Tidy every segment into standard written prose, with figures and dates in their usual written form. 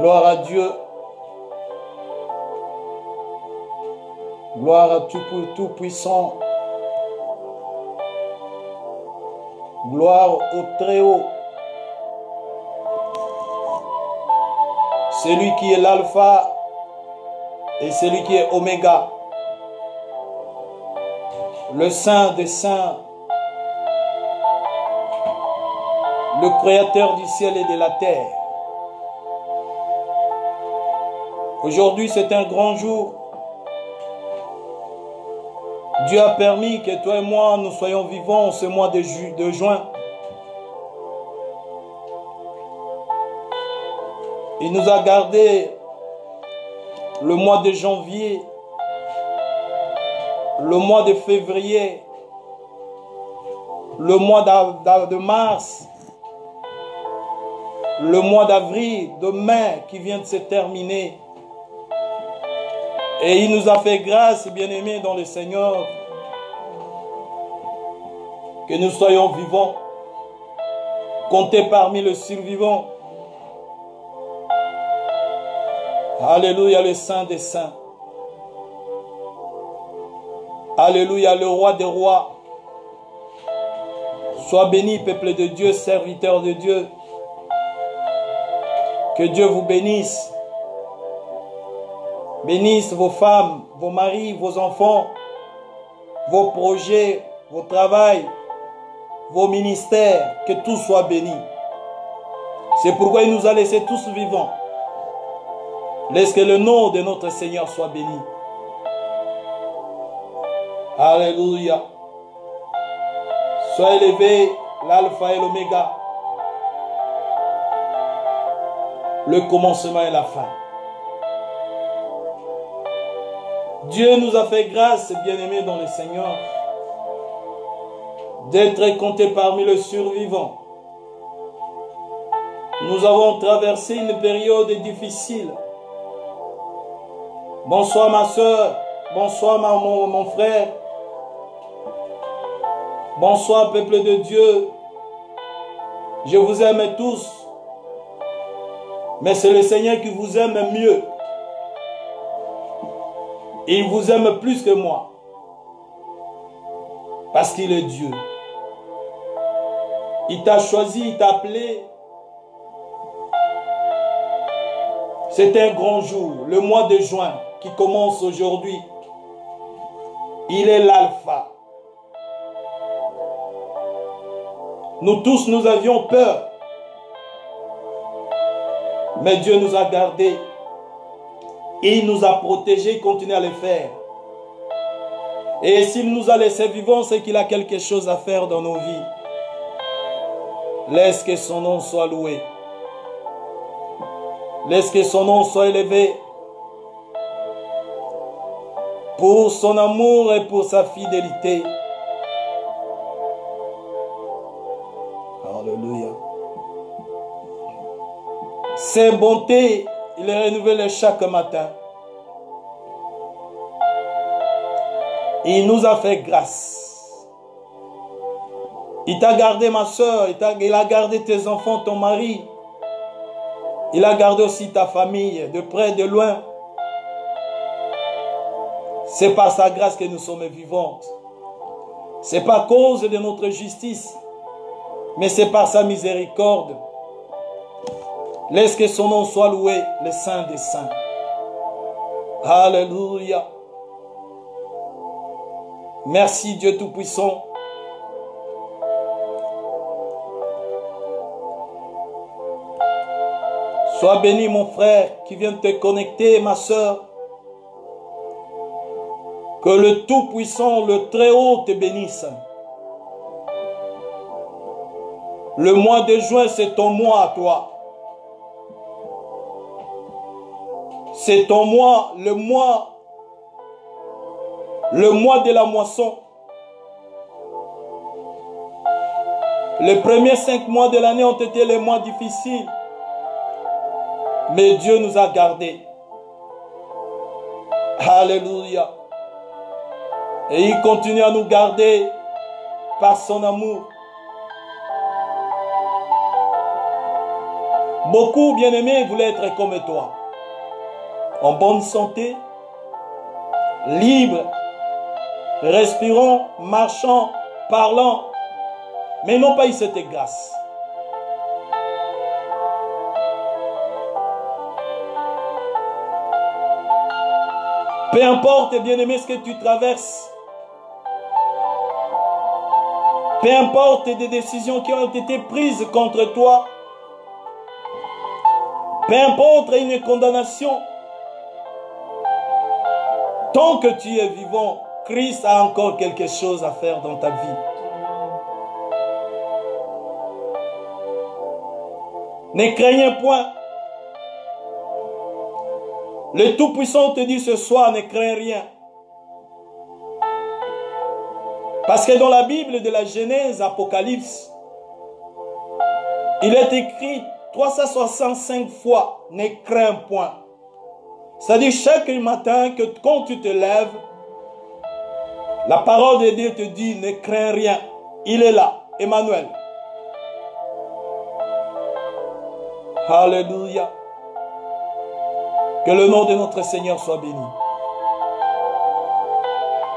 Gloire à Dieu. Gloire à Tout-Puissant. Gloire au Très-Haut. Celui qui est l'alpha et celui qui est oméga. Le Saint des Saints. Le Créateur du ciel et de la terre. Aujourd'hui, c'est un grand jour. Dieu a permis que toi et moi, nous soyons vivants ce mois de juin. Il nous a gardé le mois de janvier, le mois de février, le mois de mars, le mois d'avril, de mai qui vient de se terminer. Et il nous a fait grâce, bien-aimés dans le Seigneur, que nous soyons vivants, comptés parmi les survivants. Alléluia, le Saint des Saints. Alléluia, le Roi des Rois. Sois béni, peuple de Dieu, serviteur de Dieu. Que Dieu vous bénisse. Bénisse vos femmes, vos maris, vos enfants, vos projets, vos travails, vos ministères. Que tout soit béni. C'est pourquoi il nous a laissés tous vivants. Laisse que le nom de notre Seigneur soit béni. Alléluia. Sois élevé, l'alpha et l'oméga. Le commencement et la fin. Dieu nous a fait grâce, bien-aimés dans le Seigneur, d'être comptés parmi les survivants. Nous avons traversé une période difficile. Bonsoir ma soeur, bonsoir mon frère. Bonsoir peuple de Dieu. Je vous aime tous. Mais c'est le Seigneur qui vous aime mieux. Il vous aime plus que moi. Parce qu'il est Dieu. Il t'a choisi, il t'a appelé. C'est un grand jour, le mois de juin qui commence aujourd'hui. Il est l'alpha. Nous tous, nous avions peur. Mais Dieu nous a gardés. Et il nous a protégés, il continue à le faire. Et s'il nous a laissés vivants, c'est qu'il a quelque chose à faire dans nos vies. Laisse que son nom soit loué. Laisse que son nom soit élevé. Pour son amour et pour sa fidélité. Alléluia. Ses bontés, il les renouvelle chaque matin. Il nous a fait grâce. Il t'a gardé ma soeur, il a gardé tes enfants, ton mari. Il a gardé aussi ta famille, de près, de loin. C'est par sa grâce que nous sommes vivantes. C'est pas à cause de notre justice, mais c'est par sa miséricorde. Laisse que son nom soit loué, le Saint des Saints. Alléluia. Merci Dieu Tout-Puissant. Sois béni mon frère qui vient de te connecter, ma soeur. Que le Tout-Puissant, le Très-Haut te bénisse. Le mois de juin, c'est ton mois à toi. C'est ton mois, le mois de la moisson. Les premiers 5 mois de l'année ont été les mois difficiles. Mais Dieu nous a gardés. Alléluia. Et il continue à nous garder par son amour. Beaucoup, bien-aimés, voulaient être comme toi. En bonne santé, libres, respirant, marchant, parlant, mais ils n'ont pas eu cette grâce. Peu importe, bien-aimé, ce que tu traverses, peu importe des décisions qui ont été prises contre toi, peu importe une condamnation, tant que tu es vivant, Christ a encore quelque chose à faire dans ta vie. Ne craignez point. Le Tout-Puissant te dit ce soir, ne crains rien. Parce que dans la Bible de la Genèse, Apocalypse, il est écrit 365 fois, ne crains point. C'est-à-dire chaque matin que quand tu te lèves, la parole de Dieu te dit, ne crains rien. Il est là, Emmanuel. Alléluia. Que le nom de notre Seigneur soit béni.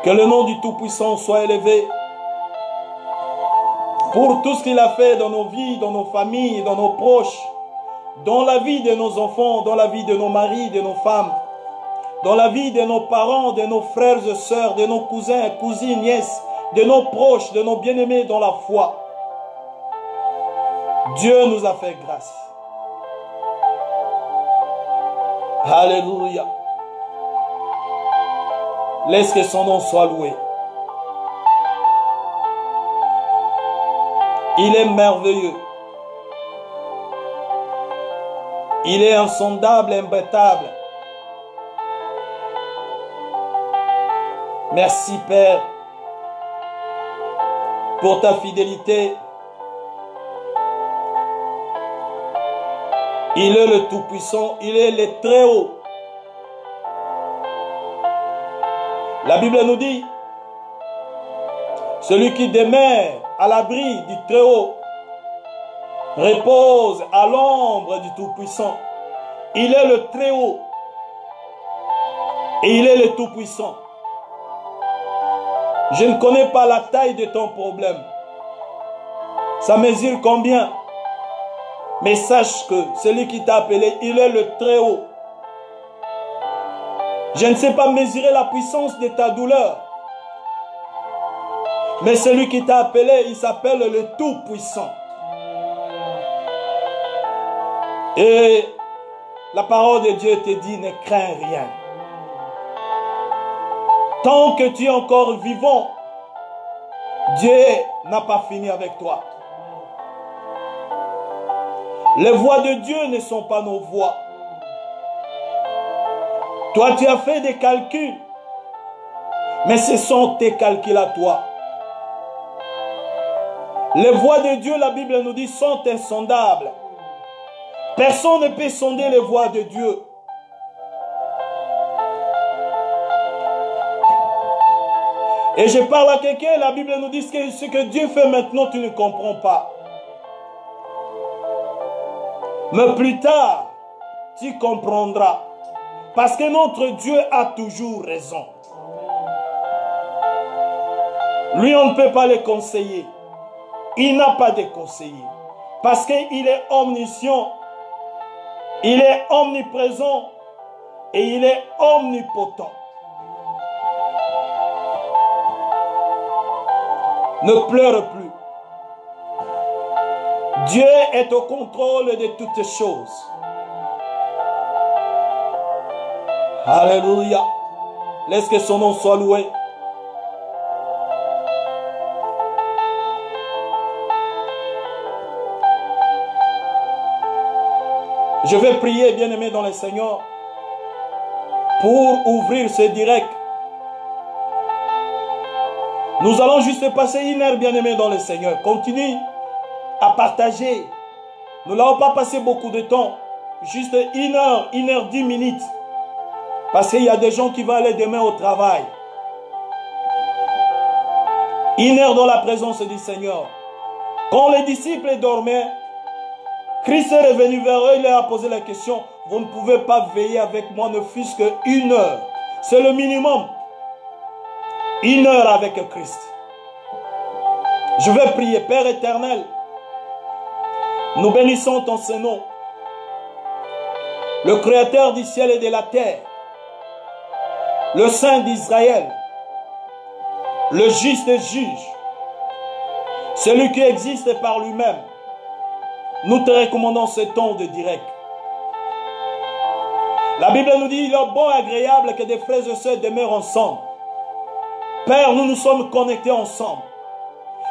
Que le nom du Tout-Puissant soit élevé pour tout ce qu'il a fait dans nos vies, dans nos familles, dans nos proches, dans la vie de nos enfants, dans la vie de nos maris, de nos femmes, dans la vie de nos parents, de nos frères et sœurs, de nos cousins, cousines, nièces, de nos proches, de nos bien-aimés dans la foi. Dieu nous a fait grâce. Alléluia. Laisse que son nom soit loué. Il est merveilleux. Il est insondable, imbattable. Merci Père pour ta fidélité. Il est le Tout-Puissant, il est le Très-Haut. La Bible nous dit, celui qui demeure à l'abri du Très-Haut repose à l'ombre du Tout-Puissant. Il est le Très-Haut et il est le Tout-Puissant. Je ne connais pas la taille de ton problème. Ça mesure combien? Mais sache que celui qui t'a appelé, il est le Très-Haut. Je ne sais pas mesurer la puissance de ta douleur. Mais celui qui t'a appelé, il s'appelle le Tout-Puissant. Et la parole de Dieu te dit, ne crains rien. Tant que tu es encore vivant, Dieu n'a pas fini avec toi. Les voies de Dieu ne sont pas nos voies. Toi, tu as fait des calculs, mais ce sont tes calculs à toi. Les voies de Dieu, la Bible nous dit, sont insondables. Personne ne peut sonder les voies de Dieu. Et je parle à quelqu'un, la Bible nous dit que ce que Dieu fait maintenant, tu ne comprends pas. Mais plus tard, tu comprendras. Parce que notre Dieu a toujours raison. Lui, on ne peut pas le conseiller. Il n'a pas de conseiller. Parce qu'il est omniscient. Il est omniprésent. Et il est omnipotent. Ne pleure plus. Dieu est au contrôle de toutes choses. Alléluia. Laisse que son nom soit loué. Je vais prier, bien-aimé dans le Seigneur, pour ouvrir ce direct. Nous allons juste passer une heure, bien-aimé dans le Seigneur. Continue à partager. Nous n'allons pas passer beaucoup de temps. Juste une heure 10 minutes. Parce qu'il y a des gens qui vont aller demain au travail. Une heure dans la présence du Seigneur. Quand les disciples dormaient, Christ est revenu vers eux, il leur a posé la question, vous ne pouvez pas veiller avec moi ne fût-ce qu'une heure. C'est le minimum. 1 heure avec Christ. Je vais prier, Père éternel, nous bénissons ton Saint-Nom, le Créateur du ciel et de la terre, le Saint d'Israël, le juste juge, celui qui existe par lui-même. Nous te recommandons ce temps de direct. La Bible nous dit, il est bon et agréable que des frères et sœurs demeurent ensemble. Père, nous nous sommes connectés ensemble.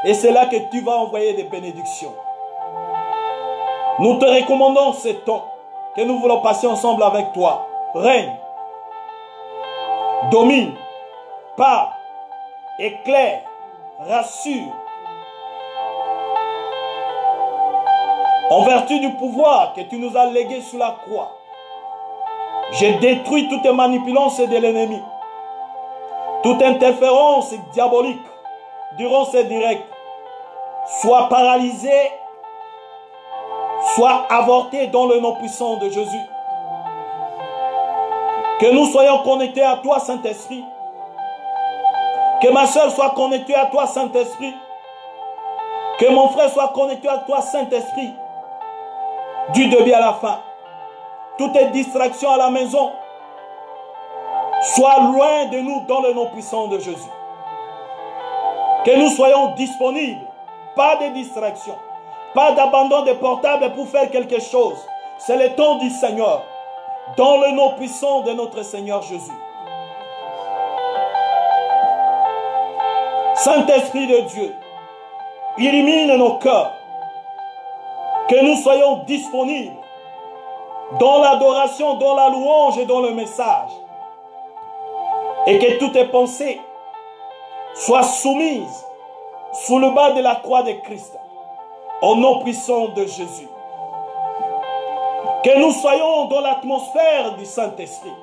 Et c'est là que tu vas envoyer des bénédictions. Nous te recommandons ce temps que nous voulons passer ensemble avec toi. Règne, domine, parle, éclaire, rassure. En vertu du pouvoir que tu nous as légué sur la croix, je détruis toute manipulance de l'ennemi, toute interférence diabolique durant ces directs, soit paralysée, soit avortée dans le nom puissant de Jésus. Que nous soyons connectés à toi, Saint-Esprit. Que ma soeur soit connectée à toi, Saint-Esprit. Que mon frère soit connecté à toi, Saint-Esprit. Du début à la fin. Toutes les distractions à la maison soient loin de nous dans le nom puissant de Jésus. Que nous soyons disponibles. Pas de distractions. Pas d'abandon de portable pour faire quelque chose. C'est le temps du Seigneur. Dans le nom puissant de notre Seigneur Jésus. Saint-Esprit de Dieu, illumine nos cœurs. Que nous soyons disponibles dans l'adoration, dans la louange et dans le message. Et que toutes tes pensées soient soumises sous le bas de la croix de Christ. Au nom puissant de Jésus. Que nous soyons dans l'atmosphère du Saint-Esprit.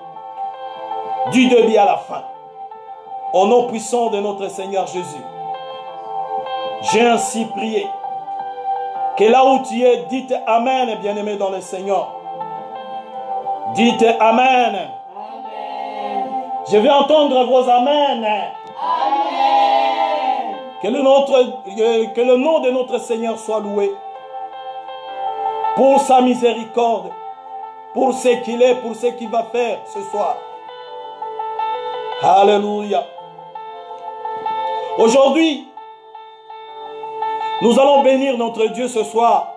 Du début à la fin. Au nom puissant de notre Seigneur Jésus. J'ai ainsi prié. Que là où tu es, dites Amen, bien-aimés dans le Seigneur. Dites Amen. Amen. Je vais entendre vos Amen. Amen. Que le nom de notre Seigneur soit loué. Pour sa miséricorde. Pour ce qu'il est, pour ce qu'il va faire ce soir. Alléluia. Aujourd'hui, nous allons bénir notre Dieu ce soir.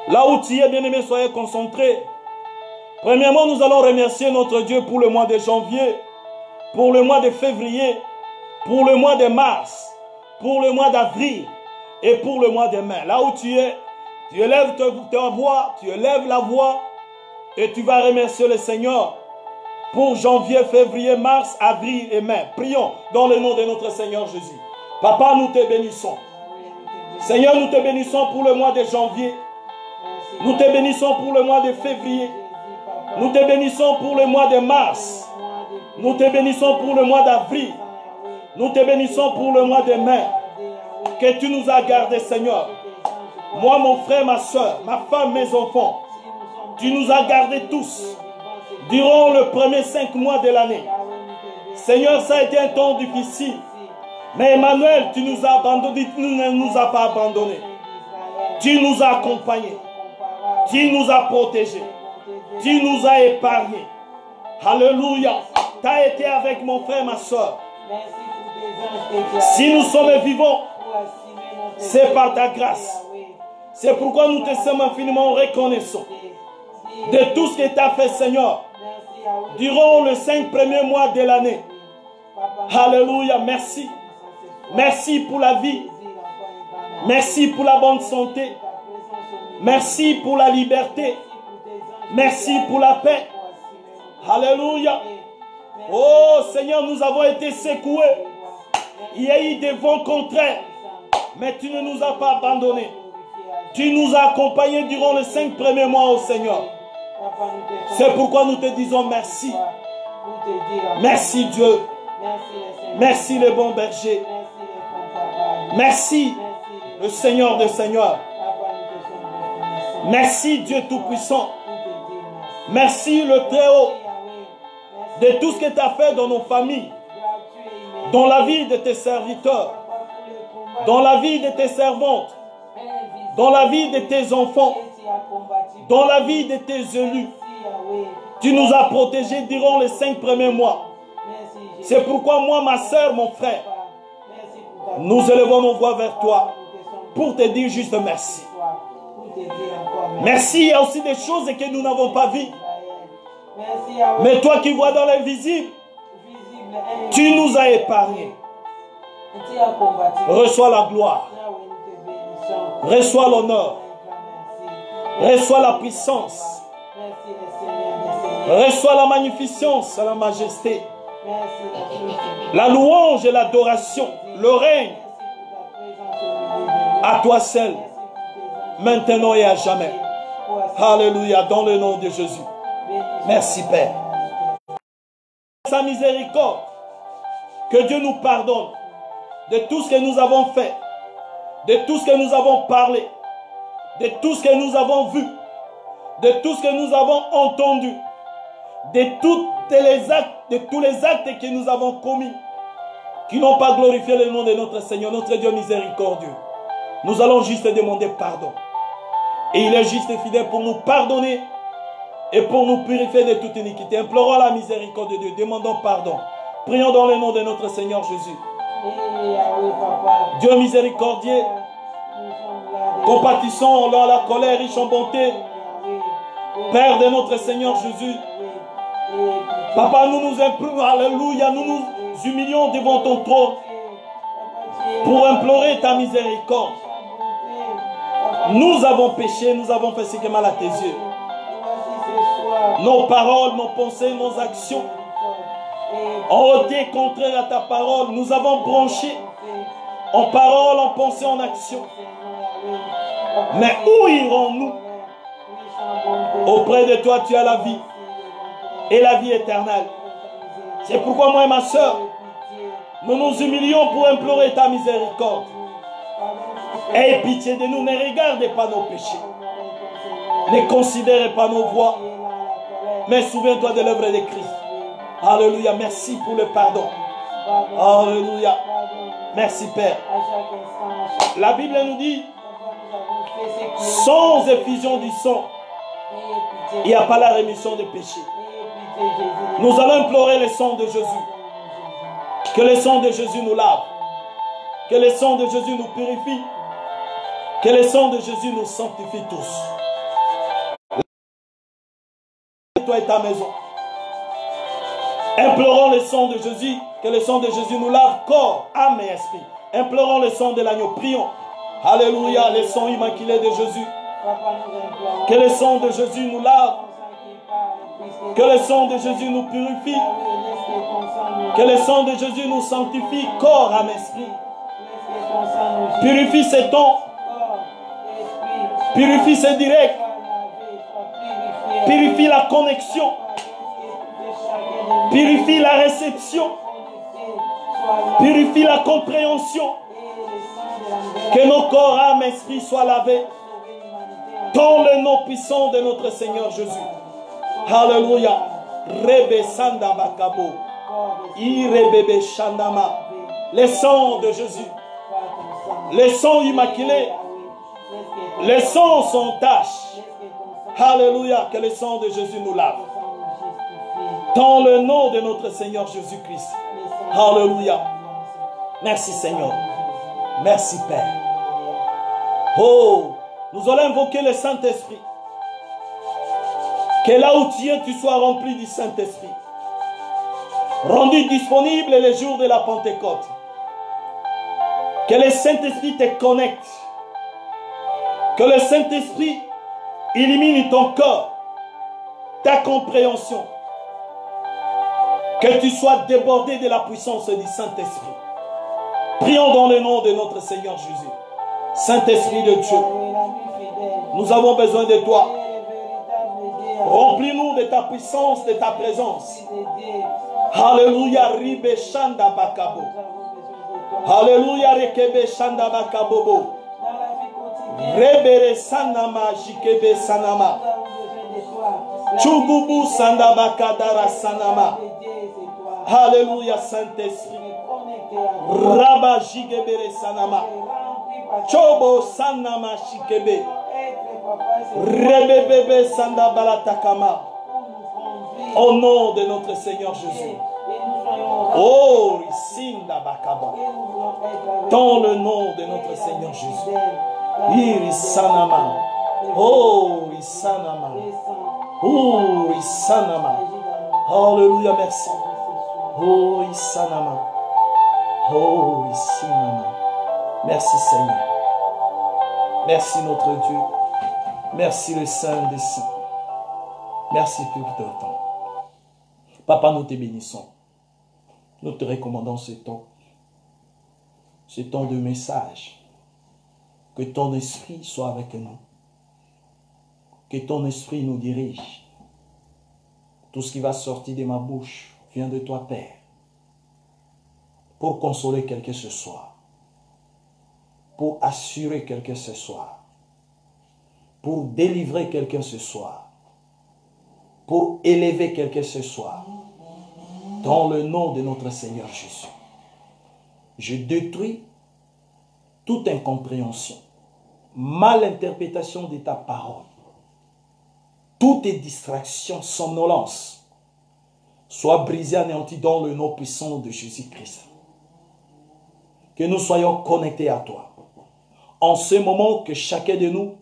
Là où tu es, bien-aimé, soyez concentrés. Premièrement, nous allons remercier notre Dieu pour le mois de janvier, pour le mois de février, pour le mois de mars, pour le mois d'avril et pour le mois de mai. Là où tu es, tu élèves ta voix, tu élèves la voix et tu vas remercier le Seigneur pour janvier, février, mars, avril et mai. Prions dans le nom de notre Seigneur Jésus. Papa, nous te bénissons. Seigneur, nous te bénissons pour le mois de janvier. Nous te bénissons pour le mois de février. Nous te bénissons pour le mois de mars. Nous te bénissons pour le mois d'avril. Nous te bénissons pour le mois de mai. Que tu nous as gardés, Seigneur. Moi, mon frère, ma soeur, ma femme, mes enfants. Tu nous as gardés tous durant le premier 5 mois de l'année. Seigneur, ça a été un temps difficile. Mais Emmanuel, tu nous as abandonnés, tu ne nous as pas abandonnés. Tu nous as accompagnés. Tu nous as protégés. Tu nous as épargnés. Alléluia. Tu as été avec mon frère, ma soeur. Si nous sommes vivants, c'est par ta grâce. C'est pourquoi nous te sommes infiniment reconnaissants de tout ce que tu as fait, Seigneur, durant les 5 premiers mois de l'année. Alléluia. Merci. Merci pour la vie. Merci pour la bonne santé. Merci pour la liberté. Merci pour la paix. Alléluia. Oh Seigneur, nous avons été secoués. Il y a eu des vents contraires. Mais tu ne nous as pas abandonnés. Tu nous as accompagnés durant les 5 premiers mois, oh Seigneur. C'est pourquoi nous te disons merci. Merci Dieu. Merci le bon berger. Merci le Seigneur des Seigneurs. Merci Dieu Tout-Puissant. Merci le Très-Haut de tout ce que tu as fait dans nos familles, dans la vie de tes serviteurs, dans la vie de tes servantes, dans la vie de tes enfants, dans la vie de tes élus. Tu nous as protégés durant les 5 premiers mois. C'est pourquoi moi, ma soeur, mon frère, nous élevons nos voix vers toi pour te dire juste merci. Merci, il y a aussi des choses que nous n'avons pas vues. Mais toi qui vois dans l'invisible, tu nous as épargnés. Reçois la gloire. Reçois l'honneur. Reçois la puissance. Reçois la magnificence, la majesté. La louange et l'adoration. Le règne. À toi seul. Maintenant et à jamais. Alléluia. Dans le nom de Jésus. Merci Père. Sa miséricorde. Que Dieu nous pardonne de tout ce que nous avons fait, de tout ce que nous avons parlé, de tout ce que nous avons vu, de tout ce que nous avons entendu, de tous les actes que nous avons commis, qui n'ont pas glorifié le nom de notre Seigneur, notre Dieu miséricordieux. Nous allons juste demander pardon. Et il est juste et fidèle pour nous pardonner et pour nous purifier de toute iniquité. Implorons la miséricorde de Dieu, demandons pardon. Prions dans le nom de notre Seigneur Jésus. Dieu miséricordieux, compatissant dans la colère, riche en bonté, Père de notre Seigneur Jésus. Papa, nous nous implorons, alléluia, nous nous humilions devant ton trône pour implorer ta miséricorde. Nous avons péché, nous avons fait ce qui est mal à tes yeux. Nos paroles, nos pensées, nos actions ont été contraires à ta parole. Nous avons bronché en parole, en pensée, en action. Mais où irons-nous? Auprès de toi, tu as la vie et la vie éternelle. C'est pourquoi moi et ma soeur, nous nous humilions pour implorer ta miséricorde. Aie pitié de nous, ne regardez pas nos péchés. Ne considérez pas nos voies. Mais souviens-toi de l'œuvre de Christ. Alléluia, merci pour le pardon. Alléluia. Merci Père. La Bible nous dit, sans effusion du sang, il n'y a pas la rémission des péchés. Nous allons implorer le sang de Jésus. Que le sang de Jésus nous lave. Que le sang de Jésus nous purifie. Que le sang de Jésus nous sanctifie tous. Toi et ta maison. Implorons le sang de Jésus. Que le sang de Jésus nous lave corps, âme et esprit. Implorons le sang de l'agneau. Prions. Alléluia, le sang immaculé de Jésus. Que le sang de Jésus nous lave. Que le sang de Jésus nous purifie. Que le sang de Jésus nous sanctifie, corps, âme, esprit. Purifie ces temps. Purifie ces directs. Purifie la connexion. Purifie la réception. Purifie la compréhension. Que nos corps, âme, esprit soient lavés. Dans le nom puissant de notre Seigneur Jésus. Alléluia. Rebe Sanda Bakabo. Irebebe Shandama. Le sang de Jésus. Le sang immaculé. Le sang sans tache. Alléluia. Que le sang de Jésus nous lave. Dans le nom de notre Seigneur Jésus-Christ. Alléluia. Merci Seigneur. Merci Père. Oh, nous allons invoquer le Saint-Esprit. Que là où tu es, tu sois rempli du Saint-Esprit. Rendu disponible les jours de la Pentecôte. Que le Saint-Esprit te connecte. Que le Saint-Esprit illumine ton cœur, ta compréhension. Que tu sois débordé de la puissance du Saint-Esprit. Prions dans le nom de notre Seigneur Jésus. Saint-Esprit de Dieu, nous avons besoin de toi. Remplis-nous de ta puissance, de ta présence. Alléluia, ribe shanda bakabo. Alléluia, rekebe shanda bakabobo. Rebere sanama jikebe sanama. Chugubu sandaba kadara sanama. Alléluia, Saint-Esprit. Rabba jigebere sanama. Chobo sanama shikebe. Rebebebe sandabalatakama. Au nom de notre Seigneur Jésus. Oh, Risinda Bakaba. Dans le nom de notre Seigneur Jésus. Irisanama. Oh, Risanama. Oh, Risanama. Alléluia, merci. Oh, Risanama. Oh, Risanama. Merci Seigneur. Merci notre Dieu. Merci le Saint des Saints. Merci pour ton temps. Papa, nous te bénissons. Nous te recommandons ce temps de message. Que ton esprit soit avec nous. Que ton esprit nous dirige. Tout ce qui va sortir de ma bouche vient de toi, Père. Pour consoler quel que ce soit. Pour assurer quel que ce soit. Pour délivrer quelqu'un ce soir. Pour élever quelqu'un ce soir. Dans le nom de notre Seigneur Jésus. Je détruis toute incompréhension, malinterprétation de ta parole. Toutes tes distractions, somnolence, soient brisées, anéanties dans le nom puissant de Jésus-Christ. Que nous soyons connectés à toi. En ce moment, que chacun de nous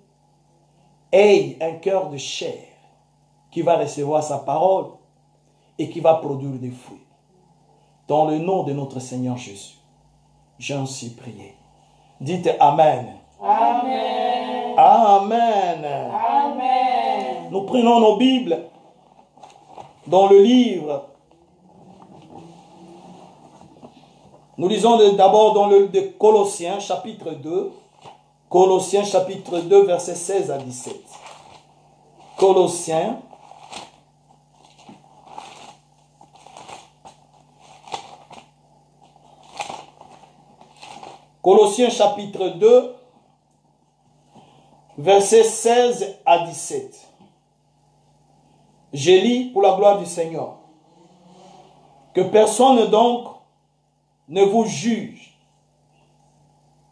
ait un cœur de chair qui va recevoir sa parole et qui va produire des fruits. Dans le nom de notre Seigneur Jésus, j'ai ainsi prié. Dites Amen. Amen. Amen. Amen. Nous prenons nos Bibles dans le livre. Nous lisons d'abord dans le de Colossiens chapitre 2. Colossiens chapitre 2 versets 16 à 17. Colossiens chapitre 2 versets 16 à 17. Je lis pour la gloire du Seigneur. Que personne donc ne vous juge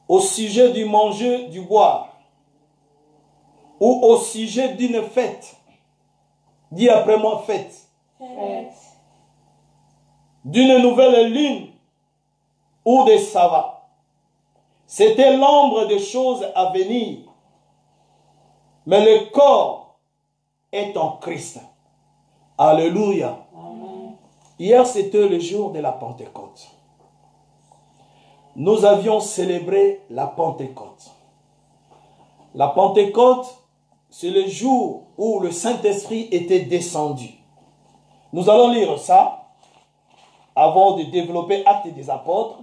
au sujet du manger, du boire, ou au sujet d'une fête. Dis après moi fête. Fête. D'une nouvelle lune ou des sabbats. C'était l'ombre des choses à venir. Mais le corps est en Christ. Alléluia. Amen. Hier, c'était le jour de la Pentecôte. Nous avions célébré la Pentecôte. La Pentecôte, c'est le jour où le Saint-Esprit était descendu. Nous allons lire ça avant de développer Actes des Apôtres.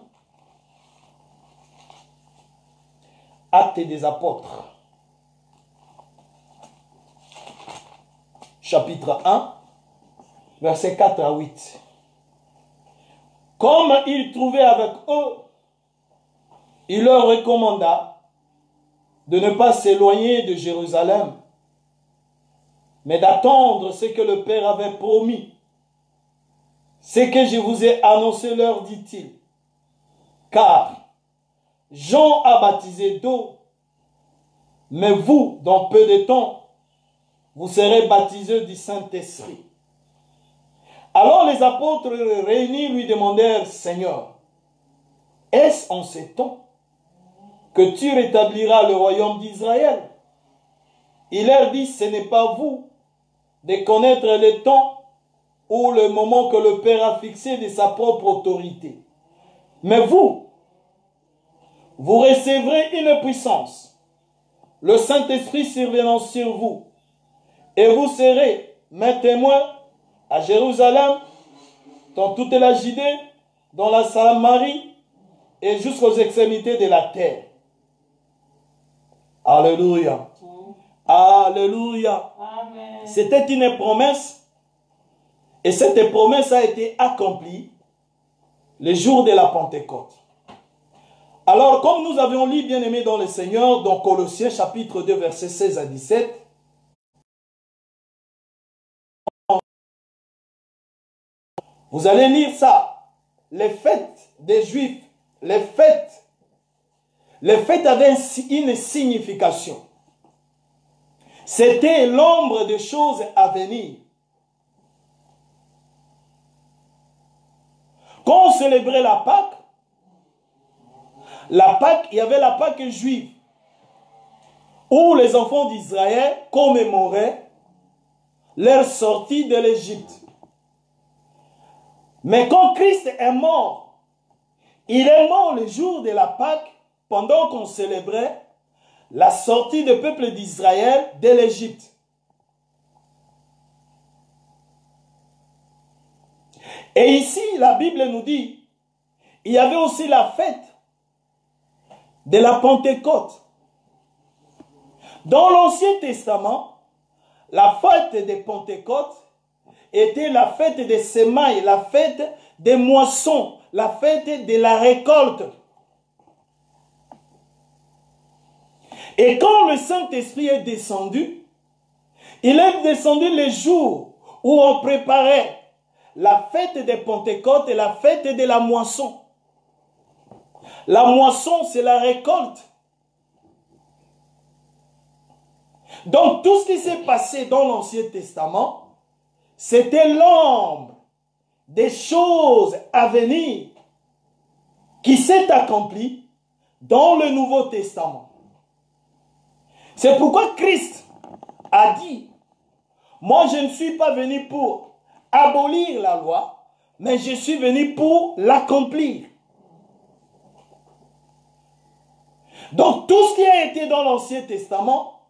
Actes des Apôtres. Chapitre 1, versets 4 à 8. Comme il trouvait avec eux, il leur recommanda de ne pas s'éloigner de Jérusalem, mais d'attendre ce que le Père avait promis. Ce que je vous ai annoncé leur, dit-il. Car Jean a baptisé d'eau, mais vous, dans peu de temps, vous serez baptisés du Saint-Esprit. Alors les apôtres réunis lui demandèrent, Seigneur, est-ce en ces temps que tu rétabliras le royaume d'Israël? Il leur dit, ce n'est pas vous de connaître le temps ou le moment que le Père a fixé de sa propre autorité. Mais vous recevrez une puissance, le Saint-Esprit survenant sur vous, et vous serez mes témoins à Jérusalem, dans toute la Judée, dans la Samarie et jusqu'aux extrémités de la terre. Alléluia. Alléluia. Amen. C'était une promesse et cette promesse a été accomplie le jour de la Pentecôte. Alors, comme nous avions lu, bien-aimés dans le Seigneur, dans Colossiens chapitre 2, versets 16 à 17, vous allez lire ça. Les fêtes des Juifs, les fêtes avaient une signification. C'était l'ombre des choses à venir. Quand on célébrait la Pâque, il y avait la Pâque juive, où les enfants d'Israël commémoraient leur sortie de l'Égypte. Mais quand Christ est mort, il est mort le jour de la Pâque, pendant qu'on célébrait la sortie du peuple d'Israël de l'Égypte. Et ici, la Bible nous dit, il y avait aussi la fête de la Pentecôte. Dans l'Ancien Testament, la fête de Pentecôte était la fête des semailles, la fête des moissons, la fête de la récolte. Et quand le Saint-Esprit est descendu, il est descendu le jour où on préparait la fête des Pentecôtes et la fête de la moisson. La moisson, c'est la récolte. Donc, tout ce qui s'est passé dans l'Ancien Testament, c'était l'ombre des choses à venir qui s'est accomplie dans le Nouveau Testament. C'est pourquoi Christ a dit, moi je ne suis pas venu pour abolir la loi, mais je suis venu pour l'accomplir. Donc tout ce qui a été dans l'Ancien Testament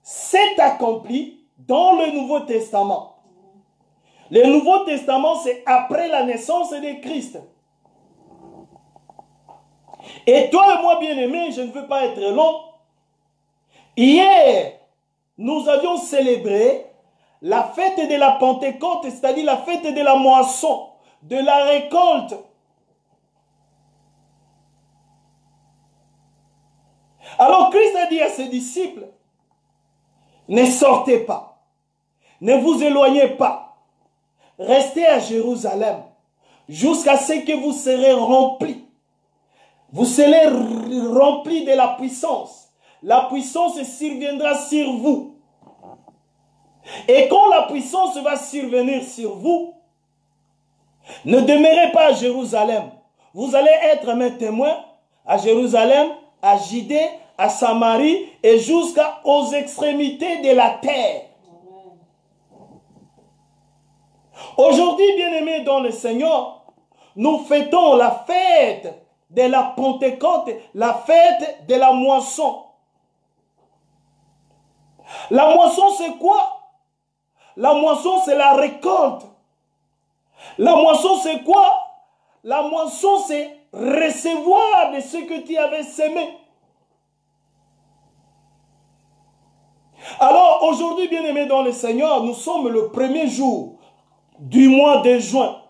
s'est accompli dans le Nouveau Testament. Le Nouveau Testament, c'est après la naissance de Christ. Et toi et moi, bien-aimés, je ne veux pas être long. Hier, nous avions célébré la fête de la Pentecôte, c'est-à-dire la fête de la moisson, de la récolte. Alors Christ a dit à ses disciples, ne sortez pas, ne vous éloignez pas, restez à Jérusalem jusqu'à ce que vous serez remplis. Vous serez remplis de la puissance. La puissance surviendra sur vous. Et quand la puissance va survenir sur vous, ne demeurez pas à Jérusalem. Vous allez être mes témoins à Jérusalem, à Judée, à Samarie et jusqu'aux extrémités de la terre. Aujourd'hui, bien-aimés dans le Seigneur, nous fêtons la fête de la Pentecôte, la fête de la moisson. La moisson, c'est quoi? La moisson, c'est la récolte. La moisson, c'est quoi? La moisson, c'est recevoir de ce que tu avais semé. Alors, aujourd'hui, bien-aimés dans le Seigneur, nous sommes le premier jour du mois de juin.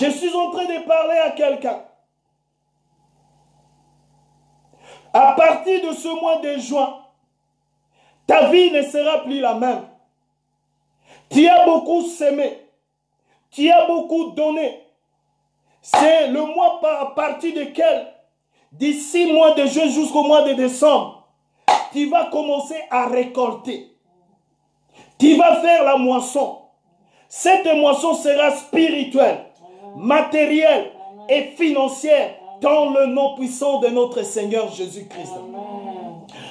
Je suis en train de parler à quelqu'un. À partir de ce mois de juin, ta vie ne sera plus la même. Tu as beaucoup semé. Tu as beaucoup donné. C'est le mois à partir duquel, d'ici mois de juin jusqu'au mois de décembre, tu vas commencer à récolter. Tu vas faire la moisson. Cette moisson sera spirituelle, matérielle et financière dans le nom puissant de notre Seigneur Jésus-Christ.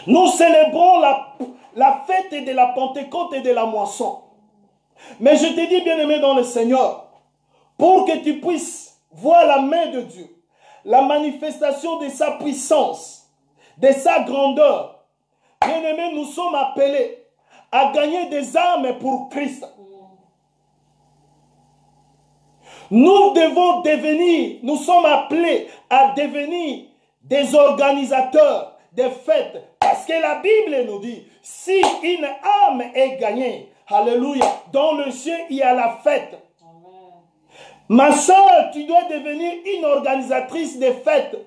Nous célébrons la fête de la Pentecôte et de la moisson. Mais je te dis, bien-aimé dans le Seigneur, pour que tu puisses voir la main de Dieu, la manifestation de sa puissance, de sa grandeur, bien-aimé, nous sommes appelés à gagner des âmes pour Christ. Nous devons devenir, nous sommes appelés à devenir des organisateurs des fêtes. Parce que la Bible nous dit, si une âme est gagnée, alléluia, dans le ciel il y a la fête. Amen. Ma soeur, tu dois devenir une organisatrice des fêtes.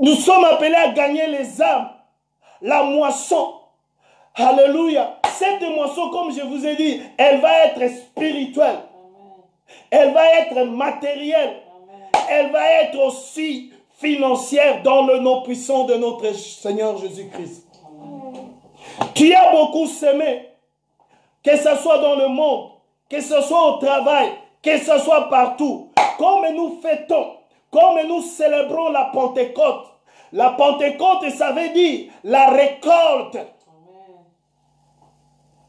Nous sommes appelés à gagner les âmes. La moisson. Alléluia. Cette moisson, comme je vous ai dit, elle va être spirituelle. Elle va être matérielle. Elle va être aussi financière dans le nom puissant de notre Seigneur Jésus-Christ. Tu as beaucoup semé, que ce soit dans le monde, que ce soit au travail, que ce soit partout. Comme nous fêtons, comme nous célébrons la Pentecôte. La Pentecôte, ça veut dire la récolte. Amen.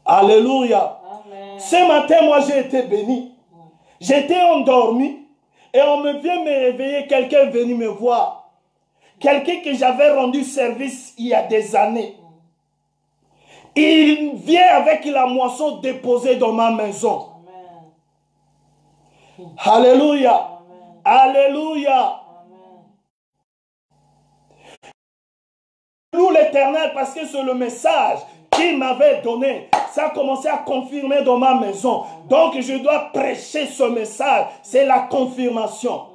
Alléluia. Amen. Ce matin, moi, j'ai été béni. J'étais endormi et on me vient me réveiller. Quelqu'un est venu me voir. Quelqu'un que j'avais rendu service il y a des années. Il vient avec la moisson déposée dans ma maison. Amen. Alléluia. Amen. Alléluia. Loue l'Éternel parce que c'est le message qu'il m'avait donné. Ça a commencé à confirmer dans ma maison. Donc je dois prêcher ce message. C'est la confirmation.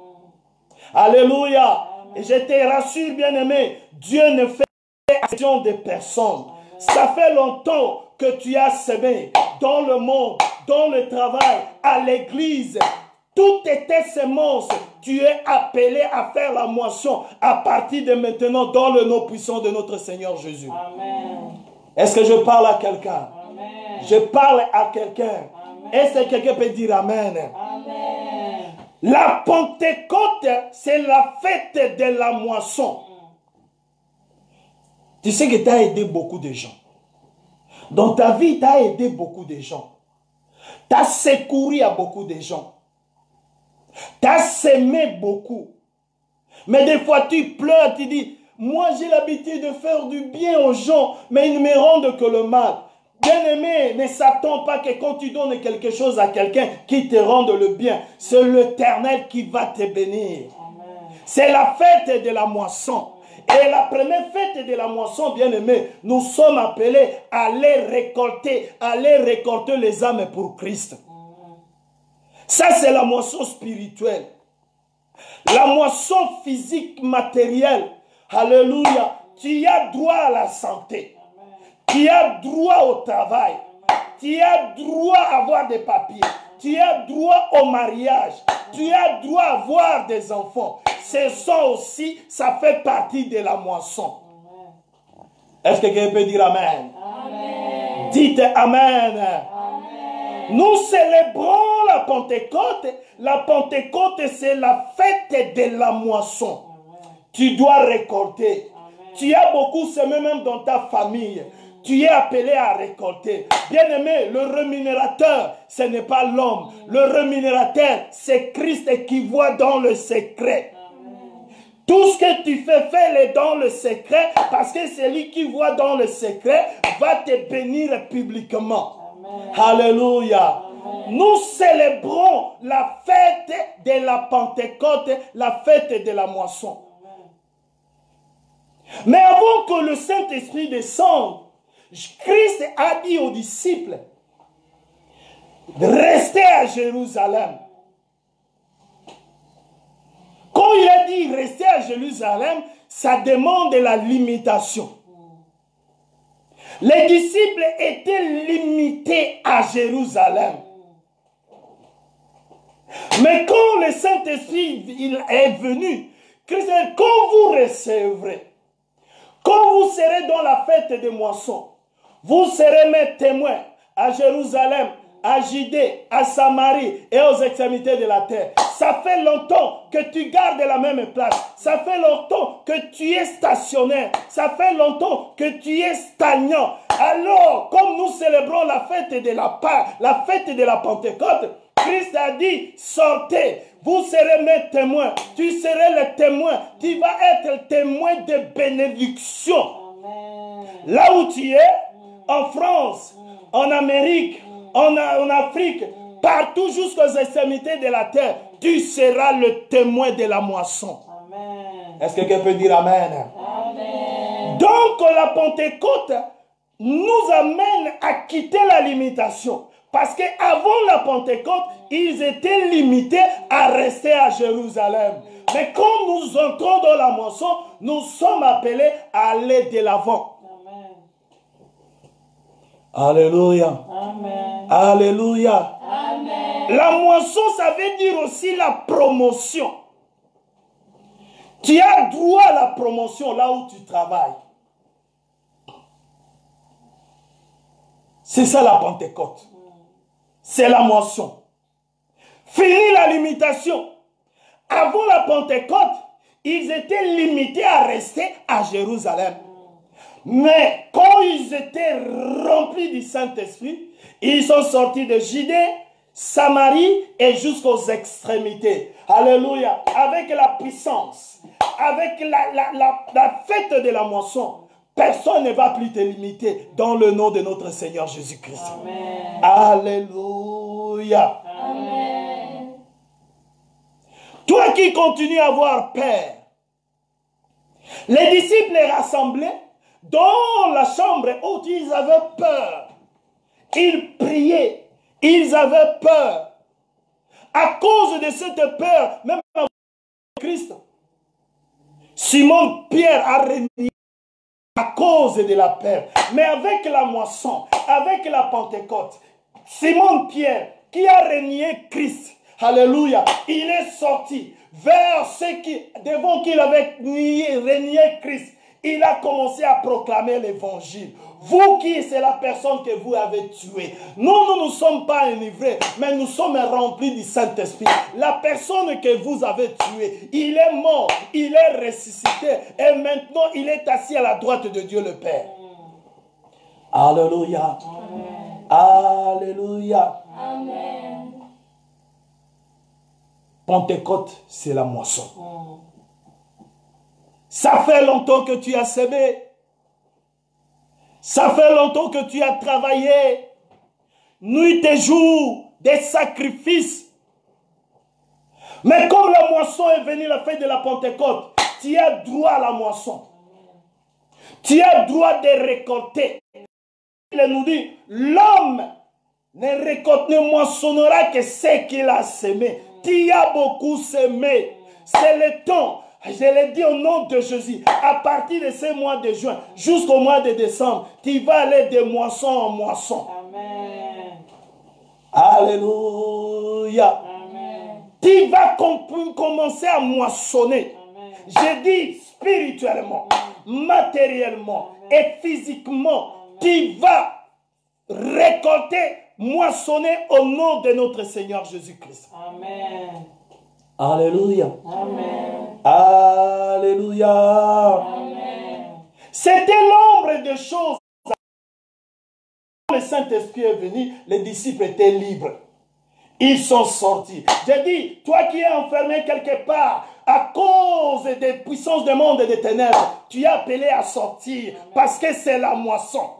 Alléluia. Et je te rassure, bien-aimé, Dieu ne fait pas action des personnes. Ça fait longtemps que tu as semé dans le monde, dans le travail, à l'église. Toutes tes semences, tu es appelé à faire la moisson à partir de maintenant dans le nom puissant de notre Seigneur Jésus. Amen. Est-ce que je parle à quelqu'un? Je parle à quelqu'un. Est-ce que quelqu'un peut dire Amen? Amen. La Pentecôte, c'est la fête de la moisson. Tu sais que tu as aidé beaucoup de gens. Dans ta vie, tu as aidé beaucoup de gens. Tu as secouru à beaucoup de gens. Tu as semé beaucoup. Mais des fois, tu pleures, tu dis, moi j'ai l'habitude de faire du bien aux gens, mais ils ne me rendent que le mal. Bien-aimé, ne s'attends pas que quand tu donnes quelque chose à quelqu'un qui te rende le bien, c'est l'Éternel qui va te bénir. C'est la fête de la moisson. Et la première fête de la moisson, bien-aimé, nous sommes appelés à aller récolter les âmes pour Christ. Ça, c'est la moisson spirituelle. La moisson physique, matérielle. Alléluia. Tu as droit à la santé. Tu as droit au travail. Tu as droit à avoir des papiers. Tu as droit au mariage. Tu as droit à avoir des enfants. Ce sont aussi, ça fait partie de la moisson. Est-ce que quelqu'un peut dire Amen? Amen. Dites Amen. Nous célébrons la Pentecôte. La Pentecôte, c'est la fête de la moisson. Amen. Tu dois récolter. Amen. Tu as beaucoup semé même dans ta famille. Tu es appelé à récolter. Bien-aimé, le rémunérateur, ce n'est pas l'homme. Le rémunérateur, c'est Christ qui voit dans le secret. Tout ce que tu fais, fais-le dans le secret, parce que celui qui voit dans le secret va te bénir publiquement. Amen. Alléluia. Amen. Nous célébrons la fête de la Pentecôte, la fête de la moisson. Amen. Mais avant que le Saint-Esprit descende, Christ a dit aux disciples de rester à Jérusalem. Quand il a dit rester à Jérusalem, ça demande la limitation. Les disciples étaient limités à Jérusalem. Mais quand le Saint-Esprit est venu, Christ a dit, quand vous recevrez, quand vous serez dans la fête des moissons, vous serez mes témoins à Jérusalem, à Judée, à Samarie et aux extrémités de la terre. Ça fait longtemps que tu gardes la même place. Ça fait longtemps que tu es stationnaire. Ça fait longtemps que tu es stagnant. Alors, comme nous célébrons la fête de la fête de la Pentecôte, Christ a dit, sortez, vous serez mes témoins. Tu serais le témoin. Tu vas être le témoin de bénédiction. Amen. Là où tu es, en France, en Amérique, en Afrique, partout jusqu'aux extrémités de la terre, tu seras le témoin de la moisson. Amen. Est-ce que quelqu'un peut dire Amen? Amen. Donc la Pentecôte nous amène à quitter la limitation. Parce qu'avant la Pentecôte, ils étaient limités à rester à Jérusalem. Mais quand nous entrons dans la moisson, nous sommes appelés à aller de l'avant. Alléluia. Amen. Alléluia. Amen. La moisson, ça veut dire aussi la promotion. Tu as droit à la promotion là où tu travailles. C'est ça la Pentecôte. C'est la moisson. Fini la limitation. Avant la Pentecôte, ils étaient limités à rester à Jérusalem. Mais quand ils étaient remplis du Saint-Esprit, ils sont sortis de Judée, Samarie et jusqu'aux extrémités. Alléluia. Avec la puissance, avec la fête de la moisson, personne ne va plus te limiter dans le nom de notre Seigneur Jésus-Christ. Amen. Alléluia. Amen. Toi qui continues à avoir peur, les disciples les rassemblaient dans la chambre où ils avaient peur. Ils priaient, ils avaient peur. À cause de cette peur, même avant Christ, Simon Pierre a renié à cause de la peur. Mais avec la moisson, avec la Pentecôte, Simon Pierre qui a renié Christ, alléluia, il est sorti vers ceux qui, devant qu'il avait renié Christ. Il a commencé à proclamer l'évangile. Vous qui, c'est la personne que vous avez tuée. Nous ne sommes pas enivrés, mais nous sommes remplis du Saint-Esprit. La personne que vous avez tuée, il est mort, il est ressuscité. Et maintenant, il est assis à la droite de Dieu le Père. Alléluia. Amen. Alléluia. Amen. Pentecôte, c'est la moisson. Ça fait longtemps que tu as semé. Ça fait longtemps que tu as travaillé. Nuit et jour, des sacrifices. Mais comme la moisson est venue la fête de la Pentecôte, tu as droit à la moisson. Tu as droit de récolter. Il nous dit, l'homme ne moissonnera que ce qu'il a semé. Tu as beaucoup semé. C'est le temps. Je l'ai dit au nom de Jésus, à partir de ce mois de juin jusqu'au mois de décembre, tu vas aller de moisson en moisson. Amen. Alléluia. Amen. Tu vas commencer à moissonner. Amen. Je dis spirituellement, matériellement et physiquement, tu vas récolter, moissonner au nom de notre Seigneur Jésus-Christ. Amen. Alléluia. Amen. Alléluia. Amen. C'était l'ombre de choses. Quand le Saint-Esprit est venu, les disciples étaient libres. Ils sont sortis. J'ai dit, toi qui es enfermé quelque part, à cause des puissances du monde et des ténèbres, tu es appelé à sortir parce que c'est la moisson.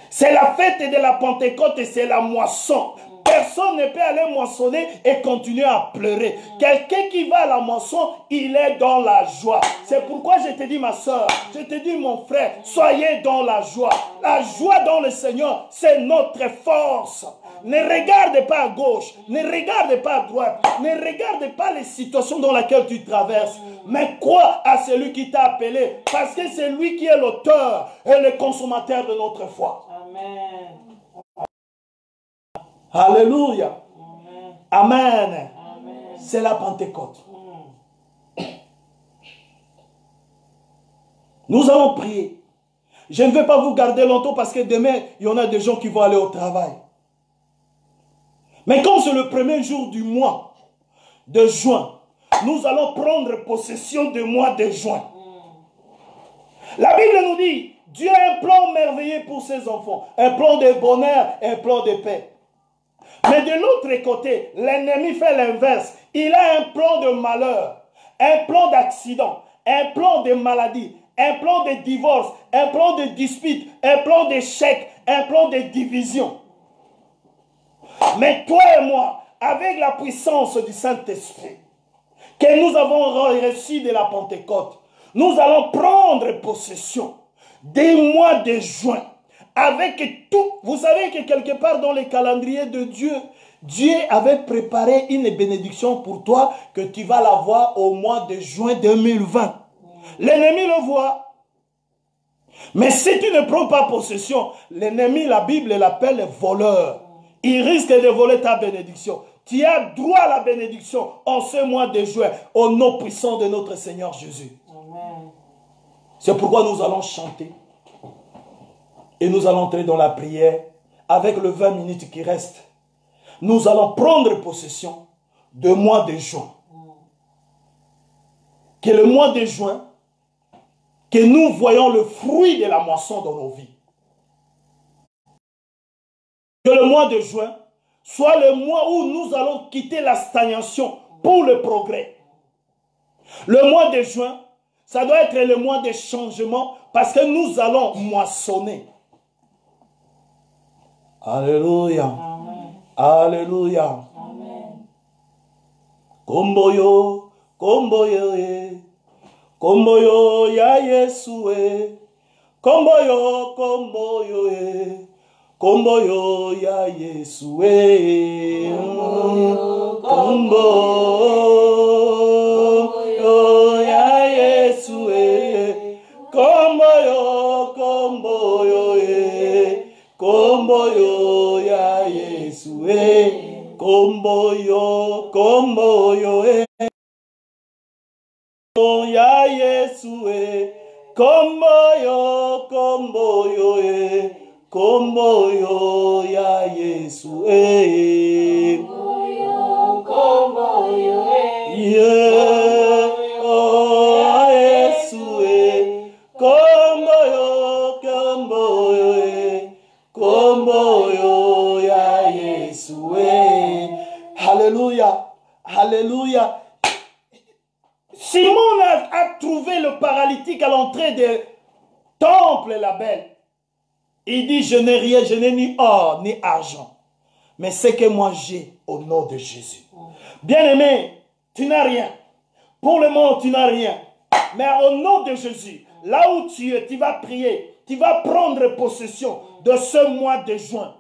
C'est la fête de la Pentecôte et c'est la moisson. Personne ne peut aller moissonner et continuer à pleurer. Quelqu'un qui va à la moisson, il est dans la joie. C'est pourquoi je te dis, ma soeur, je te dis, mon frère, soyez dans la joie. La joie dans le Seigneur, c'est notre force. Ne regarde pas à gauche, ne regarde pas à droite, ne regarde pas les situations dans lesquelles tu traverses, mais crois à celui qui t'a appelé, parce que c'est lui qui est l'auteur et le consommateur de notre foi. Amen. Alléluia. Amen. Amen. Amen. C'est la Pentecôte. Nous allons prier. Je ne vais pas vous garder longtemps parce que demain, il y en a des gens qui vont aller au travail. Mais comme c'est le premier jour du mois de juin, nous allons prendre possession du mois de juin. La Bible nous dit, Dieu a un plan merveilleux pour ses enfants. Un plan de bonheur, un plan de paix. Mais de l'autre côté, l'ennemi fait l'inverse. Il a un plan de malheur, un plan d'accident, un plan de maladie, un plan de divorce, un plan de dispute, un plan d'échec, un plan de division. Mais toi et moi, avec la puissance du Saint-Esprit que nous avons reçu de la Pentecôte, nous allons prendre possession des mois de juin avec tout. Vous savez que quelque part dans les calendriers de Dieu, Dieu avait préparé une bénédiction pour toi que tu vas l'avoir au mois de juin 2020. L'ennemi le voit. Mais si tu ne prends pas possession, l'ennemi, la Bible l'appelle voleur. Il risque de voler ta bénédiction. Tu as droit à la bénédiction en ce mois de juin, au nom puissant de notre Seigneur Jésus. C'est pourquoi nous allons chanter. Et nous allons entrer dans la prière avec le 20 minutes qui restent. Nous allons prendre possession du mois de juin. Que le mois de juin, que nous voyons le fruit de la moisson dans nos vies. Que le mois de juin soit le mois où nous allons quitter la stagnation pour le progrès. Le mois de juin, ça doit être le mois de changement parce que nous allons moissonner. Alléluia. Amen. Alléluia. Amen. Komboyo, komboyo, komboyo ya Yesu, komboyo, komboyo, komboyo ya Yesu, komboyo ya Yesu, komboyo, komboyo, komboyo ya Yesu, komboyo, komboyo, ya Yesu, komboyo, komboyo, komboyo ya Yesu, Komboyo, yeah, oh Yesu, komboyo, komboyo, komboyo ya Yesu, alléluia, alléluia. Simon a trouvé le paralytique à l'entrée du temple, la belle. Il dit, je n'ai rien, je n'ai ni or, ni argent. Mais ce que moi j'ai au nom de Jésus. Bien-aimé, tu n'as rien. Pour le moment, tu n'as rien. Mais au nom de Jésus, là où tu es, tu vas prier. Tu vas prendre possession de ce mois de juin.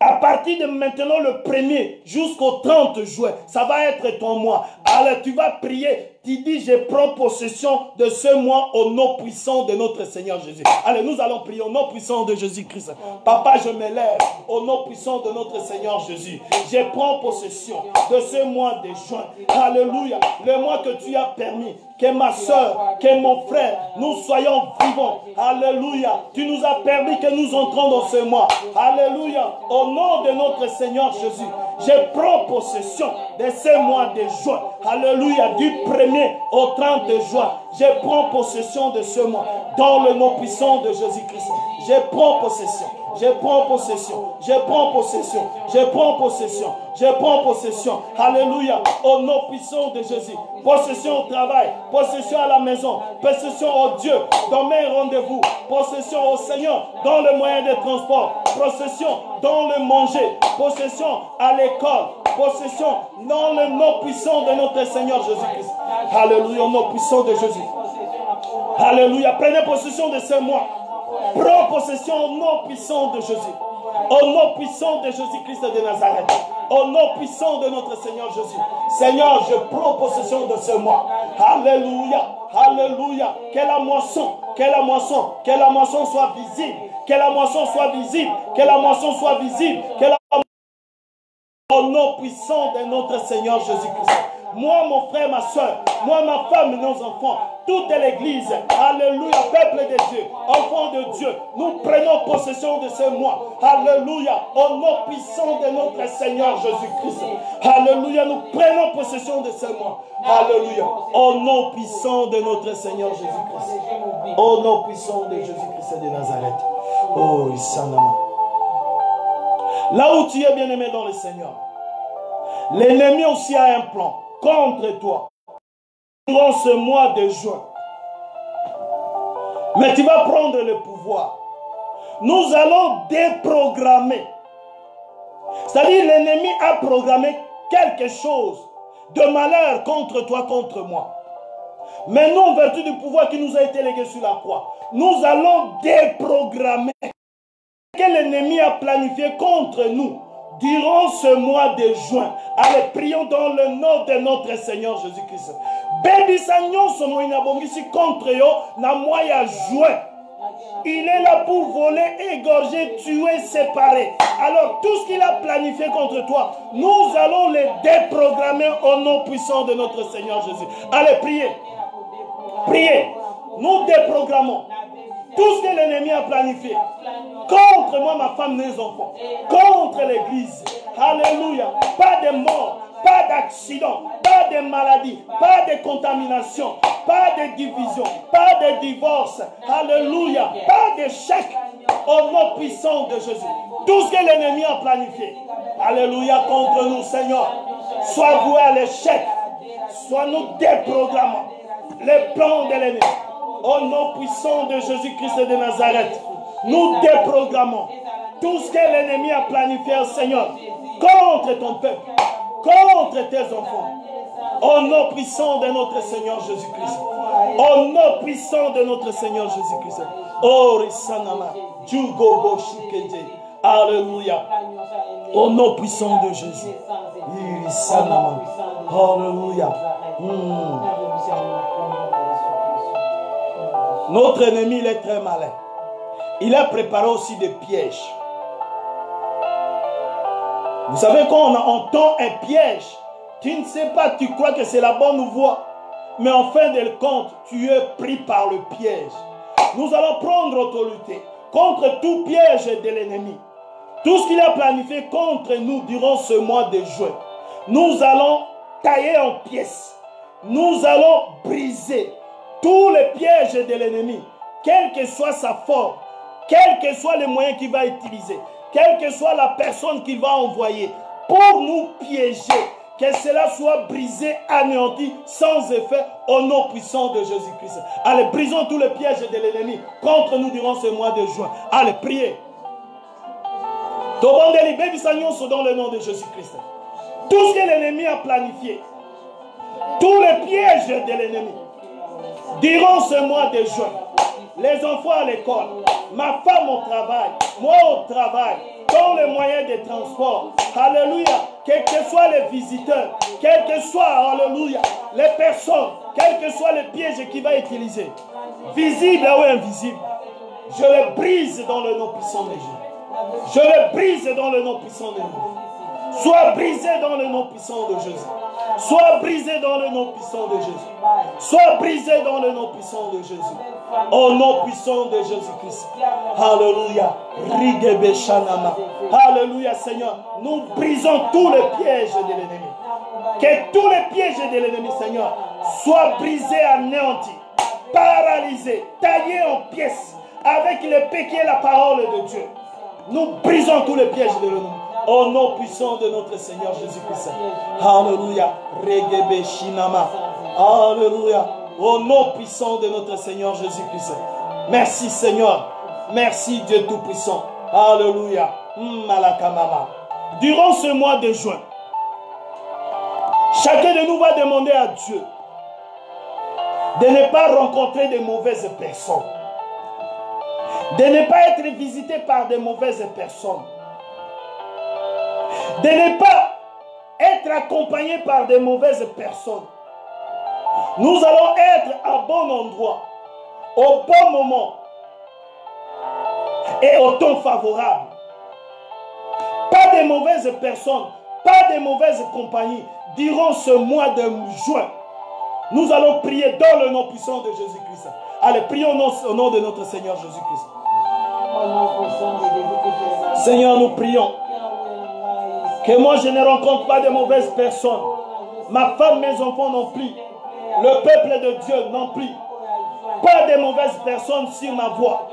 À partir de maintenant, le 1er jusqu'au 30 juin, ça va être ton mois. Alors tu vas prier. Tu dis, je prends possession de ce mois au nom puissant de notre Seigneur Jésus. Allez, nous allons prier au nom puissant de Jésus-Christ. Papa, je m'élève au nom puissant de notre Seigneur Jésus. Je prends possession de ce mois de juin. Alléluia. Le mois que tu as permis que ma soeur, que mon frère, nous soyons vivants. Alléluia. Tu nous as permis que nous entrons dans ce mois. Alléluia. Au nom de notre Seigneur Jésus, je prends possession de ce mois de juin. Alléluia. Du 1er au 30 juin, je prends possession de ce mois. Dans le nom puissant de Jésus-Christ, je prends possession. Je prends possession, je prends possession, je prends possession, je prends possession. Alléluia. Au nom puissant de Jésus. Possession au travail, possession à la maison, possession au Dieu dans mes rendez-vous, possession au Seigneur dans le moyen de transport, possession dans le manger, possession à l'école, possession dans le nom puissant de notre Seigneur Jésus-Christ. Alléluia. Au nom puissant de Jésus. Alléluia. Prenez possession de ce mois. Prends possession au nom puissant de Jésus. Au nom puissant de Jésus-Christ de Nazareth. Au nom puissant de notre Seigneur Jésus. Seigneur, je prends possession de ce mois. Alléluia. Alléluia. Que la moisson, que la moisson, que la moisson soit visible. Que la moisson soit visible. Que la moisson soit visible. Que la... Au nom puissant de notre Seigneur Jésus-Christ. Moi, mon frère, ma soeur, moi, ma femme, nos enfants, toute l'église, alléluia, peuple de Dieu, enfants de Dieu, nous prenons possession de ce mois, alléluia, au nom puissant de notre Seigneur Jésus-Christ, alléluia, nous prenons possession de ce mois, alléluia, au nom puissant de notre Seigneur Jésus-Christ, au nom puissant de Jésus-Christ de Nazareth, oh, Isanama. Là où tu es bien-aimé dans le Seigneur, l'ennemi aussi a un plan contre toi durant ce mois de juin. Mais tu vas prendre le pouvoir. Nous allons déprogrammer. C'est-à-dire l'ennemi a programmé quelque chose de malheur contre toi, contre moi. Mais nous, en vertu du pouvoir qui nous a été légué sur la croix, nous allons déprogrammer que l'ennemi a planifié contre nous durant ce mois de juin. Allez, prions dans le nom de notre Seigneur Jésus-Christ. Bébisa nyonso mo inabongisi contre yo na mois ya juin. Il est là pour voler, égorger, tuer, séparer. Alors tout ce qu'il a planifié contre toi, nous allons les déprogrammer au nom puissant de notre Seigneur Jésus. Allez, priez. Priez. Nous déprogrammons tout ce que l'ennemi a planifié contre moi, ma femme, mes enfants, contre l'église. Alléluia. Pas de mort, pas d'accident, pas de maladie, pas de contamination, pas de division, pas de divorce. Alléluia. Pas d'échec au nom puissant de Jésus. Tout ce que l'ennemi a planifié. Alléluia contre nous, Seigneur. Soit voué à l'échec, soit nous déprogrammons les plans de l'ennemi. Au nom puissant de Jésus-Christ de Nazareth, nous déprogrammons tout ce que l'ennemi a planifié, Seigneur, contre ton peuple, contre tes enfants. Au nom puissant de notre Seigneur Jésus-Christ. Au nom puissant de notre Seigneur Jésus-Christ. Oh, Risanama, Djugobo Shikete. Alléluia. Au nom puissant de Jésus. Risanama. Alléluia. Notre ennemi, il est très malin. Il a préparé aussi des pièges. Vous savez, quand on entend un piège, tu ne sais pas, tu crois que c'est la bonne voie. Mais en fin de compte, tu es pris par le piège. Nous allons prendre autorité contre tout piège de l'ennemi. Tout ce qu'il a planifié contre nous durant ce mois de juin, nous allons tailler en pièces. Nous allons briser tous les pièges de l'ennemi, quelle que soit sa forme, quels que soient les moyens qu'il va utiliser, quelle que soit la personne qu'il va envoyer pour nous piéger, que cela soit brisé, anéanti, sans effet, au nom puissant de Jésus-Christ. Allez, brisons tous les pièges de l'ennemi contre nous durant ce mois de juin. Allez, priez. Dans le nom de Jésus-Christ. Tout ce que l'ennemi a planifié, tous les pièges de l'ennemi, durant ce mois de juin, les enfants à l'école, ma femme au travail, moi au travail, dans les moyens de transport, alléluia, quels que soient les visiteurs, quels que soient, alléluia, les personnes, quels que soient les pièges qu'il va utiliser, visibles ou invisibles, je les brise dans le nom puissant de Jésus. Je les brise dans le nom puissant de Jésus. Sois brisé dans le nom puissant de Jésus. Sois brisé dans le nom puissant de Jésus. Sois brisé dans le nom puissant de Jésus. Au nom puissant de Jésus-Christ. Alléluia. Rigebe Shanama. Alléluia, Seigneur. Nous brisons tous les pièges de l'ennemi. Que tous les pièges de l'ennemi, Seigneur, soient brisés, anéantis, paralysés, taillés en pièces avec l'épée qui est la parole de Dieu. Nous brisons tous les pièges de l'ennemi. Au nom puissant de notre Seigneur Jésus-Christ. Alléluia. Regebe Shinama. Alléluia. Au nom puissant de notre Seigneur Jésus-Christ. Merci Seigneur. Merci Dieu Tout-Puissant. Alléluia. Malakamama. Durant ce mois de juin, chacun de nous va demander à Dieu de ne pas rencontrer de mauvaises personnes. De ne pas être visité par de mauvaises personnes. De ne pas être accompagné par de mauvaises personnes. Nous allons être à bon endroit, au bon moment et au temps favorable. Pas de mauvaises personnes, pas de mauvaises compagnies. Durant ce mois de juin, nous allons prier dans le nom puissant de Jésus-Christ. Allez, prions au nom de notre Seigneur Jésus-Christ. Seigneur, nous prions que moi je ne rencontre pas de mauvaises personnes. Ma femme, mes enfants non plus. Le peuple de Dieu non plus. Pas de mauvaises personnes sur ma voie.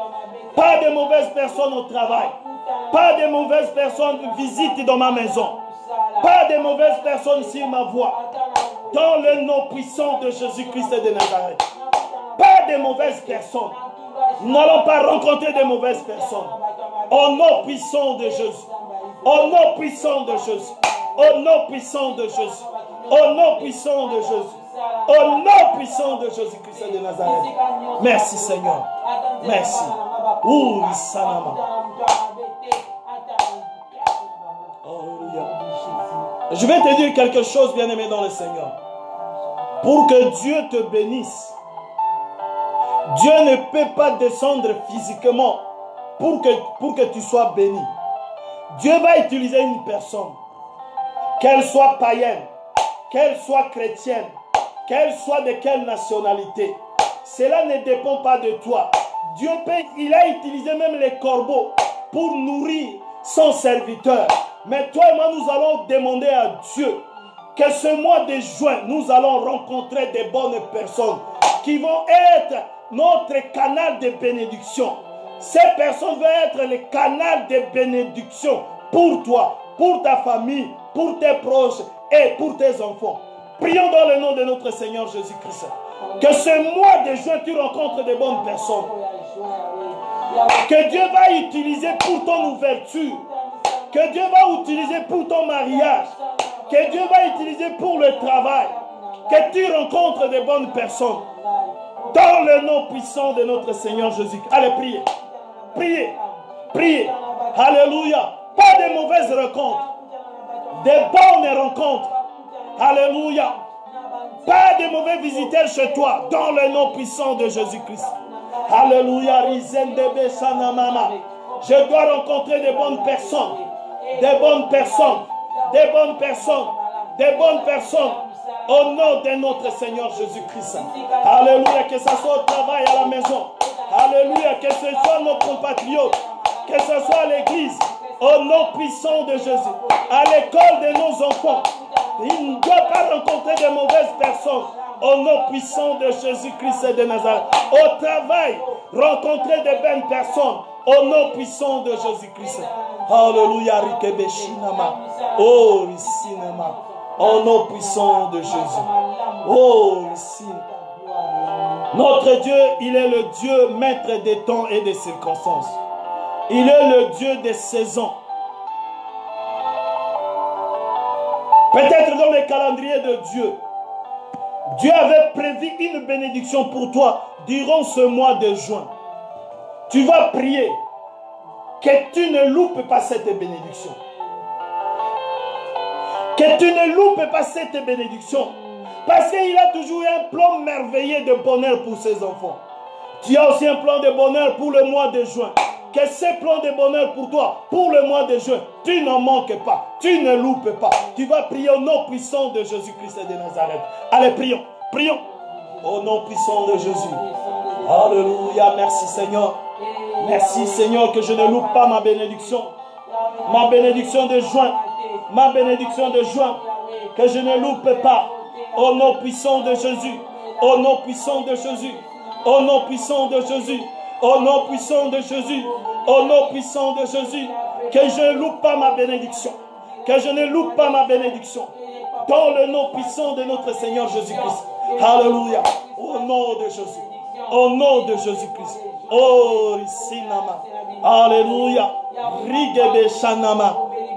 Pas de mauvaises personnes au travail. Pas de mauvaises personnes visitent dans ma maison. Pas de mauvaises personnes sur ma voie. Dans le nom puissant de Jésus-Christ de Nazareth. Pas de mauvaises personnes. Nous n'allons pas rencontrer de mauvaises personnes. Au nom puissant de Jésus. Au nom puissant de Jésus. Au nom puissant de Jésus. Au nom puissant de Jésus. Au nom puissant de Jésus-Christ de Nazareth. Merci Seigneur. Merci. Sanama. Je vais te dire quelque chose, bien-aimé dans le Seigneur. Pour que Dieu te bénisse, Dieu ne peut pas descendre physiquement pour que tu sois béni. Dieu va utiliser une personne, qu'elle soit païenne, qu'elle soit chrétienne, qu'elle soit de quelle nationalité. Cela ne dépend pas de toi. Dieu il a utilisé même les corbeaux pour nourrir son serviteur. Mais toi et moi, nous allons demander à Dieu que ce mois de juin, nous allons rencontrer des bonnes personnes qui vont être notre canal de bénédiction. Ces personnes vont être le canal de bénédiction pour toi, pour ta famille, pour tes proches et pour tes enfants. Prions dans le nom de notre Seigneur Jésus-Christ. Que ce mois de juin, tu rencontres des bonnes personnes. Que Dieu va utiliser pour ton ouverture. Que Dieu va utiliser pour ton mariage. Que Dieu va utiliser pour le travail. Que tu rencontres des bonnes personnes. Dans le nom puissant de notre Seigneur Jésus. Allez, priez. Priez. Priez. Alléluia. Pas de mauvaises rencontres. Des bonnes rencontres. Alléluia. Pas de mauvais visiteurs chez toi. Dans le nom puissant de Jésus-Christ. Alléluia. Je dois rencontrer des bonnes personnes. Des bonnes personnes. Des bonnes personnes. Des bonnes personnes. Au nom de notre Seigneur Jésus-Christ. Alléluia. Que ce soit au travail, à la maison. Alléluia. Que ce soit nos compatriotes. Que ce soit à l'église. Au nom puissant de Jésus. À l'école de nos enfants. Il ne doit pas rencontrer de mauvaises personnes. Au nom puissant de Jésus-Christ de Nazareth. Au travail, rencontrer de bonnes personnes. Au nom puissant de Jésus-Christ. Alléluia. Oh, Rissinama. Au nom puissant de Jésus. Oh, ici. Notre Dieu, il est le Dieu maître des temps et des circonstances. Il est le Dieu des saisons. Peut-être dans le calendrier de Dieu, Dieu avait prévu une bénédiction pour toi durant ce mois de juin. Tu vas prier que tu ne loupes pas cette bénédiction. Que tu ne loupes pas cette bénédiction. Parce qu'il a toujours un plan merveilleux de bonheur pour ses enfants. Tu as aussi un plan de bonheur pour le mois de juin. Que ce plan de bonheur pour toi, pour le mois de juin, tu n'en manques pas. Tu ne loupes pas. Tu vas prier au nom puissant de Jésus-Christ de Nazareth. Allez, prions. Prions. Au nom puissant de Jésus. Alléluia. Merci Seigneur. Merci Seigneur que je ne loupe pas ma bénédiction. Ma bénédiction de juin. Ma bénédiction de juin. Que je ne loupe pas. Au nom puissant de Jésus. Au nom puissant de Jésus. Au nom puissant de Jésus. Au nom puissant de Jésus. Au nom puissant de Jésus. Que je ne loupe pas ma bénédiction. Que je ne loupe pas ma bénédiction. Dans le nom puissant de notre Seigneur Jésus-Christ. Alléluia. Au nom de Jésus. Au nom de Jésus-Christ. Oh, Rissinama. Alléluia. Rigebe Shanama.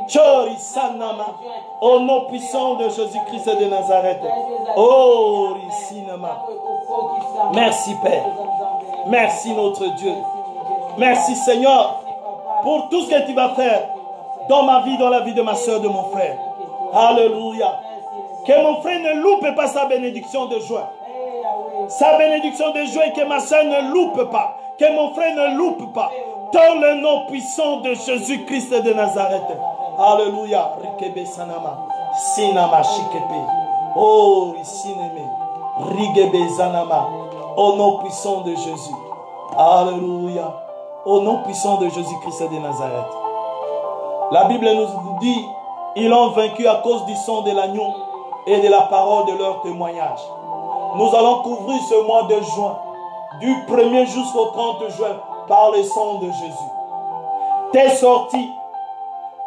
Chori Sanama. Au nom puissant de Jésus-Christ de Nazareth. Oh, Rissinama. Merci Père. Merci notre Dieu. Merci Seigneur pour tout ce que tu vas faire dans ma vie, dans la vie de ma soeur, de mon frère. Alléluia. Que mon frère ne loupe pas sa bénédiction de juin. Sa bénédiction de juin, que ma soeur ne loupe pas. Que mon frère ne loupe pas. Dans le nom puissant de Jésus-Christ de Nazareth. Alléluia. Rikebe Sanama. Sinama Shikepe. Oh, Sineme. Rigebe Zanama. Au nom puissant de Jésus. Alléluia. Au nom puissant de Jésus-Christ de Nazareth. La Bible nous dit, ils l'ont vaincu à cause du sang de l'agneau et de la parole de leur témoignage. Nous allons couvrir ce mois de juin, du 1er jusqu'au 30 juin, par le sang de Jésus. Tes sorties,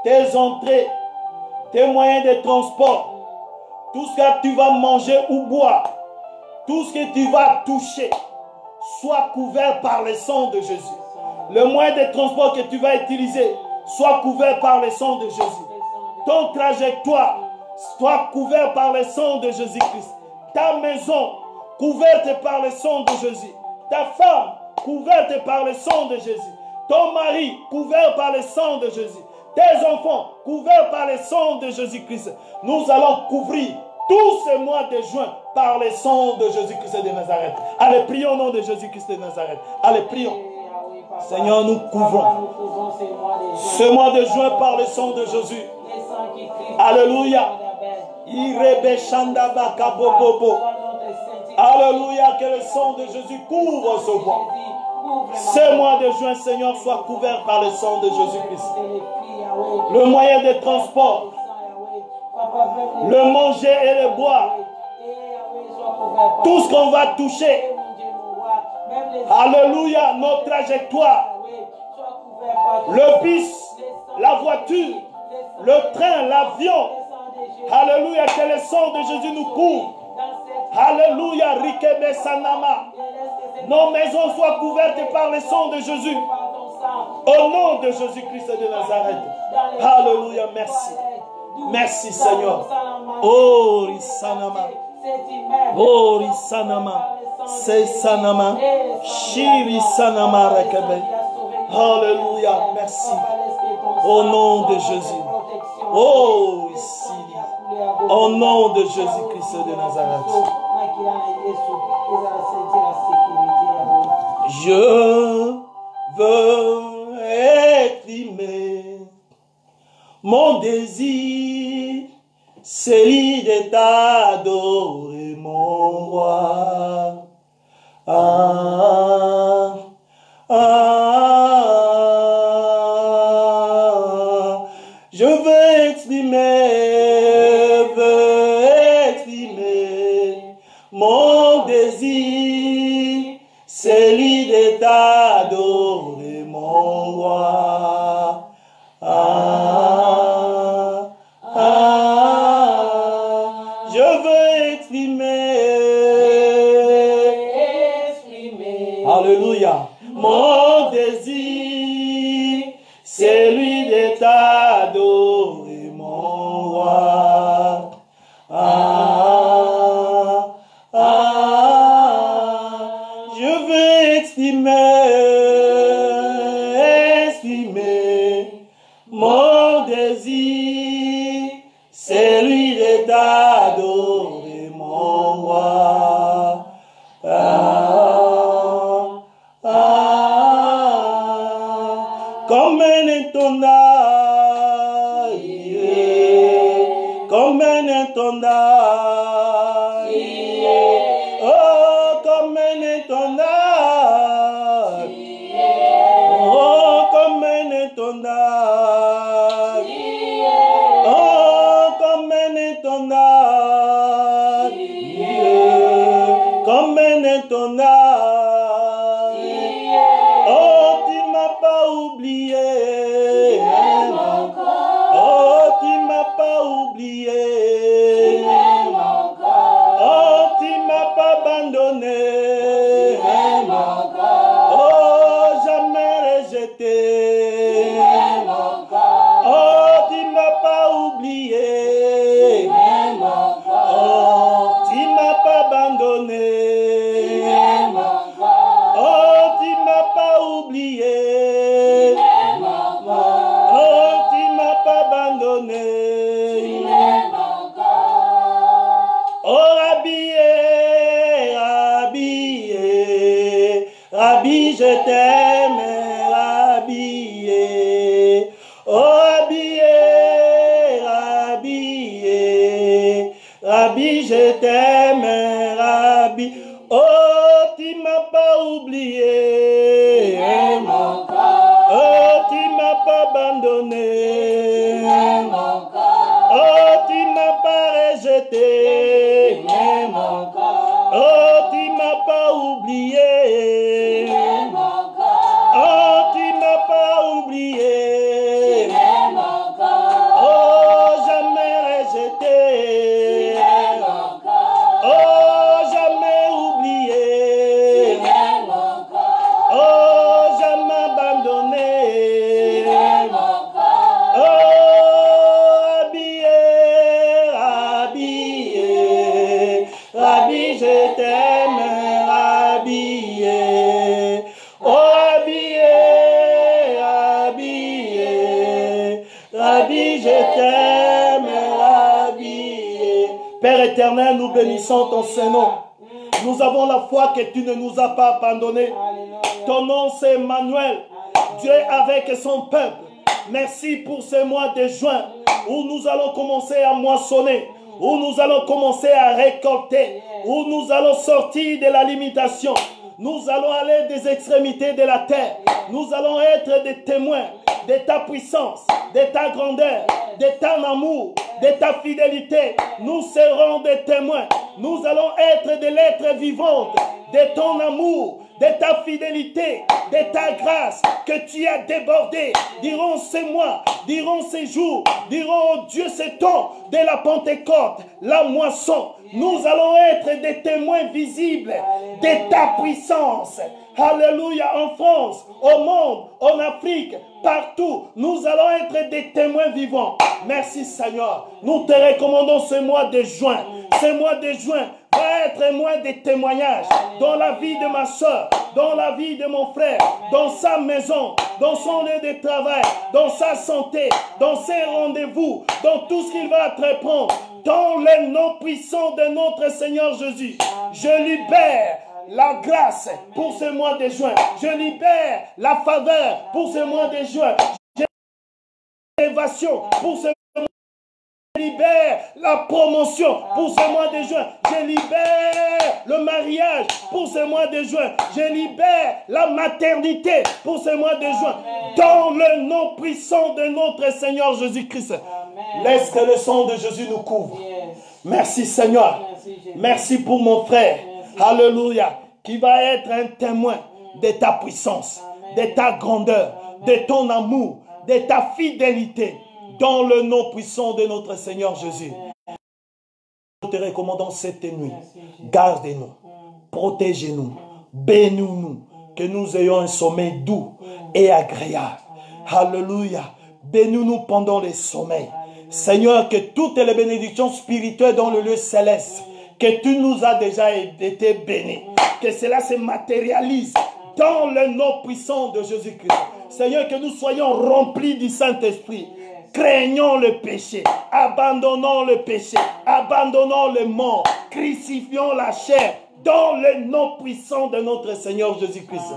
tes entrées, tes moyens de transport, tout ce que tu vas manger ou boire, tout ce que tu vas toucher, soit couvert par le sang de Jésus. Le moyen de transport que tu vas utiliser, soit couvert par le sang de Jésus. Ton trajectoire, soit couvert par le sang de Jésus-Christ. Ta maison, couverte par le sang de Jésus. Ta femme, couverte par le sang de Jésus. Ton mari, couvert par le sang de Jésus. tes enfants, couverts par le sang de Jésus-Christ. Nous allons couvrir tout ce mois de juin par le sang de Jésus-Christ de Nazareth. Allez, prions au nom de Jésus-Christ de Nazareth. Allez, prions. Seigneur, nous couvrons ce mois de juin par le sang de Jésus. Alléluia. Alléluia, que le sang de Jésus couvre ce mois. Ce mois de juin, Seigneur, soit couvert par le sang de Jésus-Christ. Le moyen de transport, le manger et le boire, tout ce qu'on va toucher. Alléluia, notre trajectoire, le bus, la voiture, le train, l'avion. Alléluia, que le sang de Jésus nous couvre. Alléluia, Rikebe Sanama. Nos maisons soient couvertes par le sang de Jésus. Au nom de Jésus-Christ de Nazareth. Alléluia, merci. Merci Seigneur. Oh, Risanama. Oh, Risanama. C'est Sanama. Shiri Sanama Rekebe. Alléluia, merci. Au nom de Jésus. Oh, ici. Au nom de Jésus-Christ de Nazareth. Je veux exprimer mon désir, celui de t'adorer, mon roi. Ah, ah, je veux exprimer mon désir, celui de t'adorer, mon roi. Ah, ah, je veux exprimer, alléluia, mon désir, celui de t'adorer, mon roi. Ah, je veux exprimer mon désir, celui de t'adorer, mon roi. Comme un étendard, comme un étendard, oh, comme un étendard, oh, comme un étendard, oh, comme un étendard, comme un étendard, oh, tu m'as pas oublié, oh, tu m'as pas oublié, oh, tu m'as pas abandonné, oh, jamais rejeté, oh, tu m'as pas oublié, oh, tu m'as pas abandonné, oh, tu m'as pas oublié, oh, tu m'as pas abandonné. Oh, Rabbi, Rabbi, je t'aime, Rabbi. je t'aime habillé. Père éternel, nous bénissons ton Saint-Nom. Nous avons la foi que tu ne nous as pas abandonnés. Ton nom c'est Emmanuel. Dieu est avec son peuple. Merci pour ce mois de juin où nous allons commencer à moissonner, où nous allons commencer à récolter, où nous allons sortir de la limitation. Nous allons aller des extrémités de la terre. Nous allons être des témoins de ta puissance, de ta grandeur, de ton amour, de ta fidélité. Nous serons des témoins. Nous allons être des lettres vivantes de ton amour, de ta fidélité, de ta grâce que tu as débordé durant ces mois, durant ces jours, durant, oh Dieu, ce temps de la Pentecôte, la moisson. Nous allons être des témoins visibles de ta puissance. Alléluia, en France, au monde, en Afrique, partout, nous allons être des témoins vivants. Merci Seigneur. Nous te recommandons ce mois de juin. Ce mois de juin va être un mois de témoignage dans la vie de ma soeur, dans la vie de mon frère, dans sa maison, dans son lieu de travail, dans sa santé, dans ses rendez-vous, dans tout ce qu'il va entreprendre. Dans le nom puissant de notre Seigneur Jésus, je libère la grâce pour ce mois de juin. Je libère la faveur pour ce mois de juin. Je libère l'élévation pour ce mois de juin. Je libère la promotion pour ce mois de juin. Je libère le mariage pour ce mois de juin. Je libère la maternité pour ce mois de juin. Dans le nom puissant de notre Seigneur Jésus-Christ. Laisse que le sang de Jésus nous couvre. Merci Seigneur. Merci pour mon frère. Alléluia. Qui va être un témoin de ta puissance, de ta grandeur, de ton amour, de ta fidélité. Dans le nom puissant de notre Seigneur Jésus. Nous te recommandons cette nuit. Gardez-nous. Protégez-nous. Bénis-nous. Que nous ayons un sommeil doux et agréable. Alléluia. Bénis-nous pendant les sommeils. Seigneur, que toutes les bénédictions spirituelles dans le lieu céleste, que tu nous as déjà été bénis, que cela se matérialise dans le nom puissant de Jésus-Christ. Seigneur, que nous soyons remplis du Saint-Esprit. Craignons le péché, abandonnons le péché, abandonnons le mort, crucifions la chair dans le nom puissant de notre Seigneur Jésus-Christ.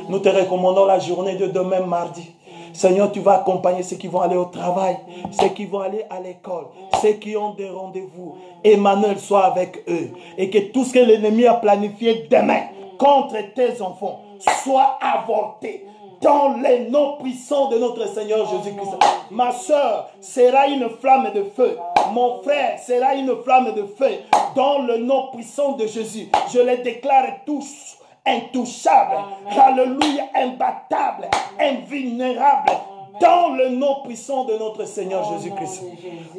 Nous te recommandons la journée de demain mardi. Seigneur, tu vas accompagner ceux qui vont aller au travail, ceux qui vont aller à l'école, ceux qui ont des rendez-vous. Emmanuel soit avec eux et que tout ce que l'ennemi a planifié demain contre tes enfants soit avorté. Dans les noms puissants de notre Seigneur Jésus-Christ. Ma soeur sera une flamme de feu. Mon frère sera une flamme de feu. Dans le nom puissant de Jésus, je les déclare tous intouchables. Alléluia, imbattables, invulnérables. Dans le nom puissant de notre Seigneur Jésus-Christ.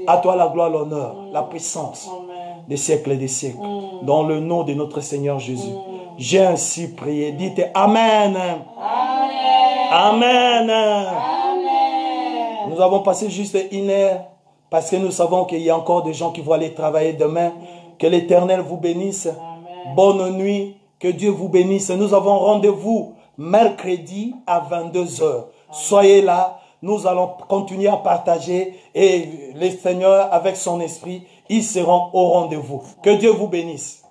À toi la gloire, l'honneur, la puissance des siècles et des siècles. Dans le nom de notre Seigneur Jésus. J'ai ainsi prié. Dites Amen. Amen. Amen. Nous avons passé juste une heure parce que nous savons qu'il y a encore des gens qui vont aller travailler demain. Que l'Éternel vous bénisse. Amen. Bonne nuit. Que Dieu vous bénisse. Nous avons rendez-vous mercredi à 22h. Soyez là. Nous allons continuer à partager et le Seigneur avec son esprit, ils seront au rendez-vous. Que Dieu vous bénisse.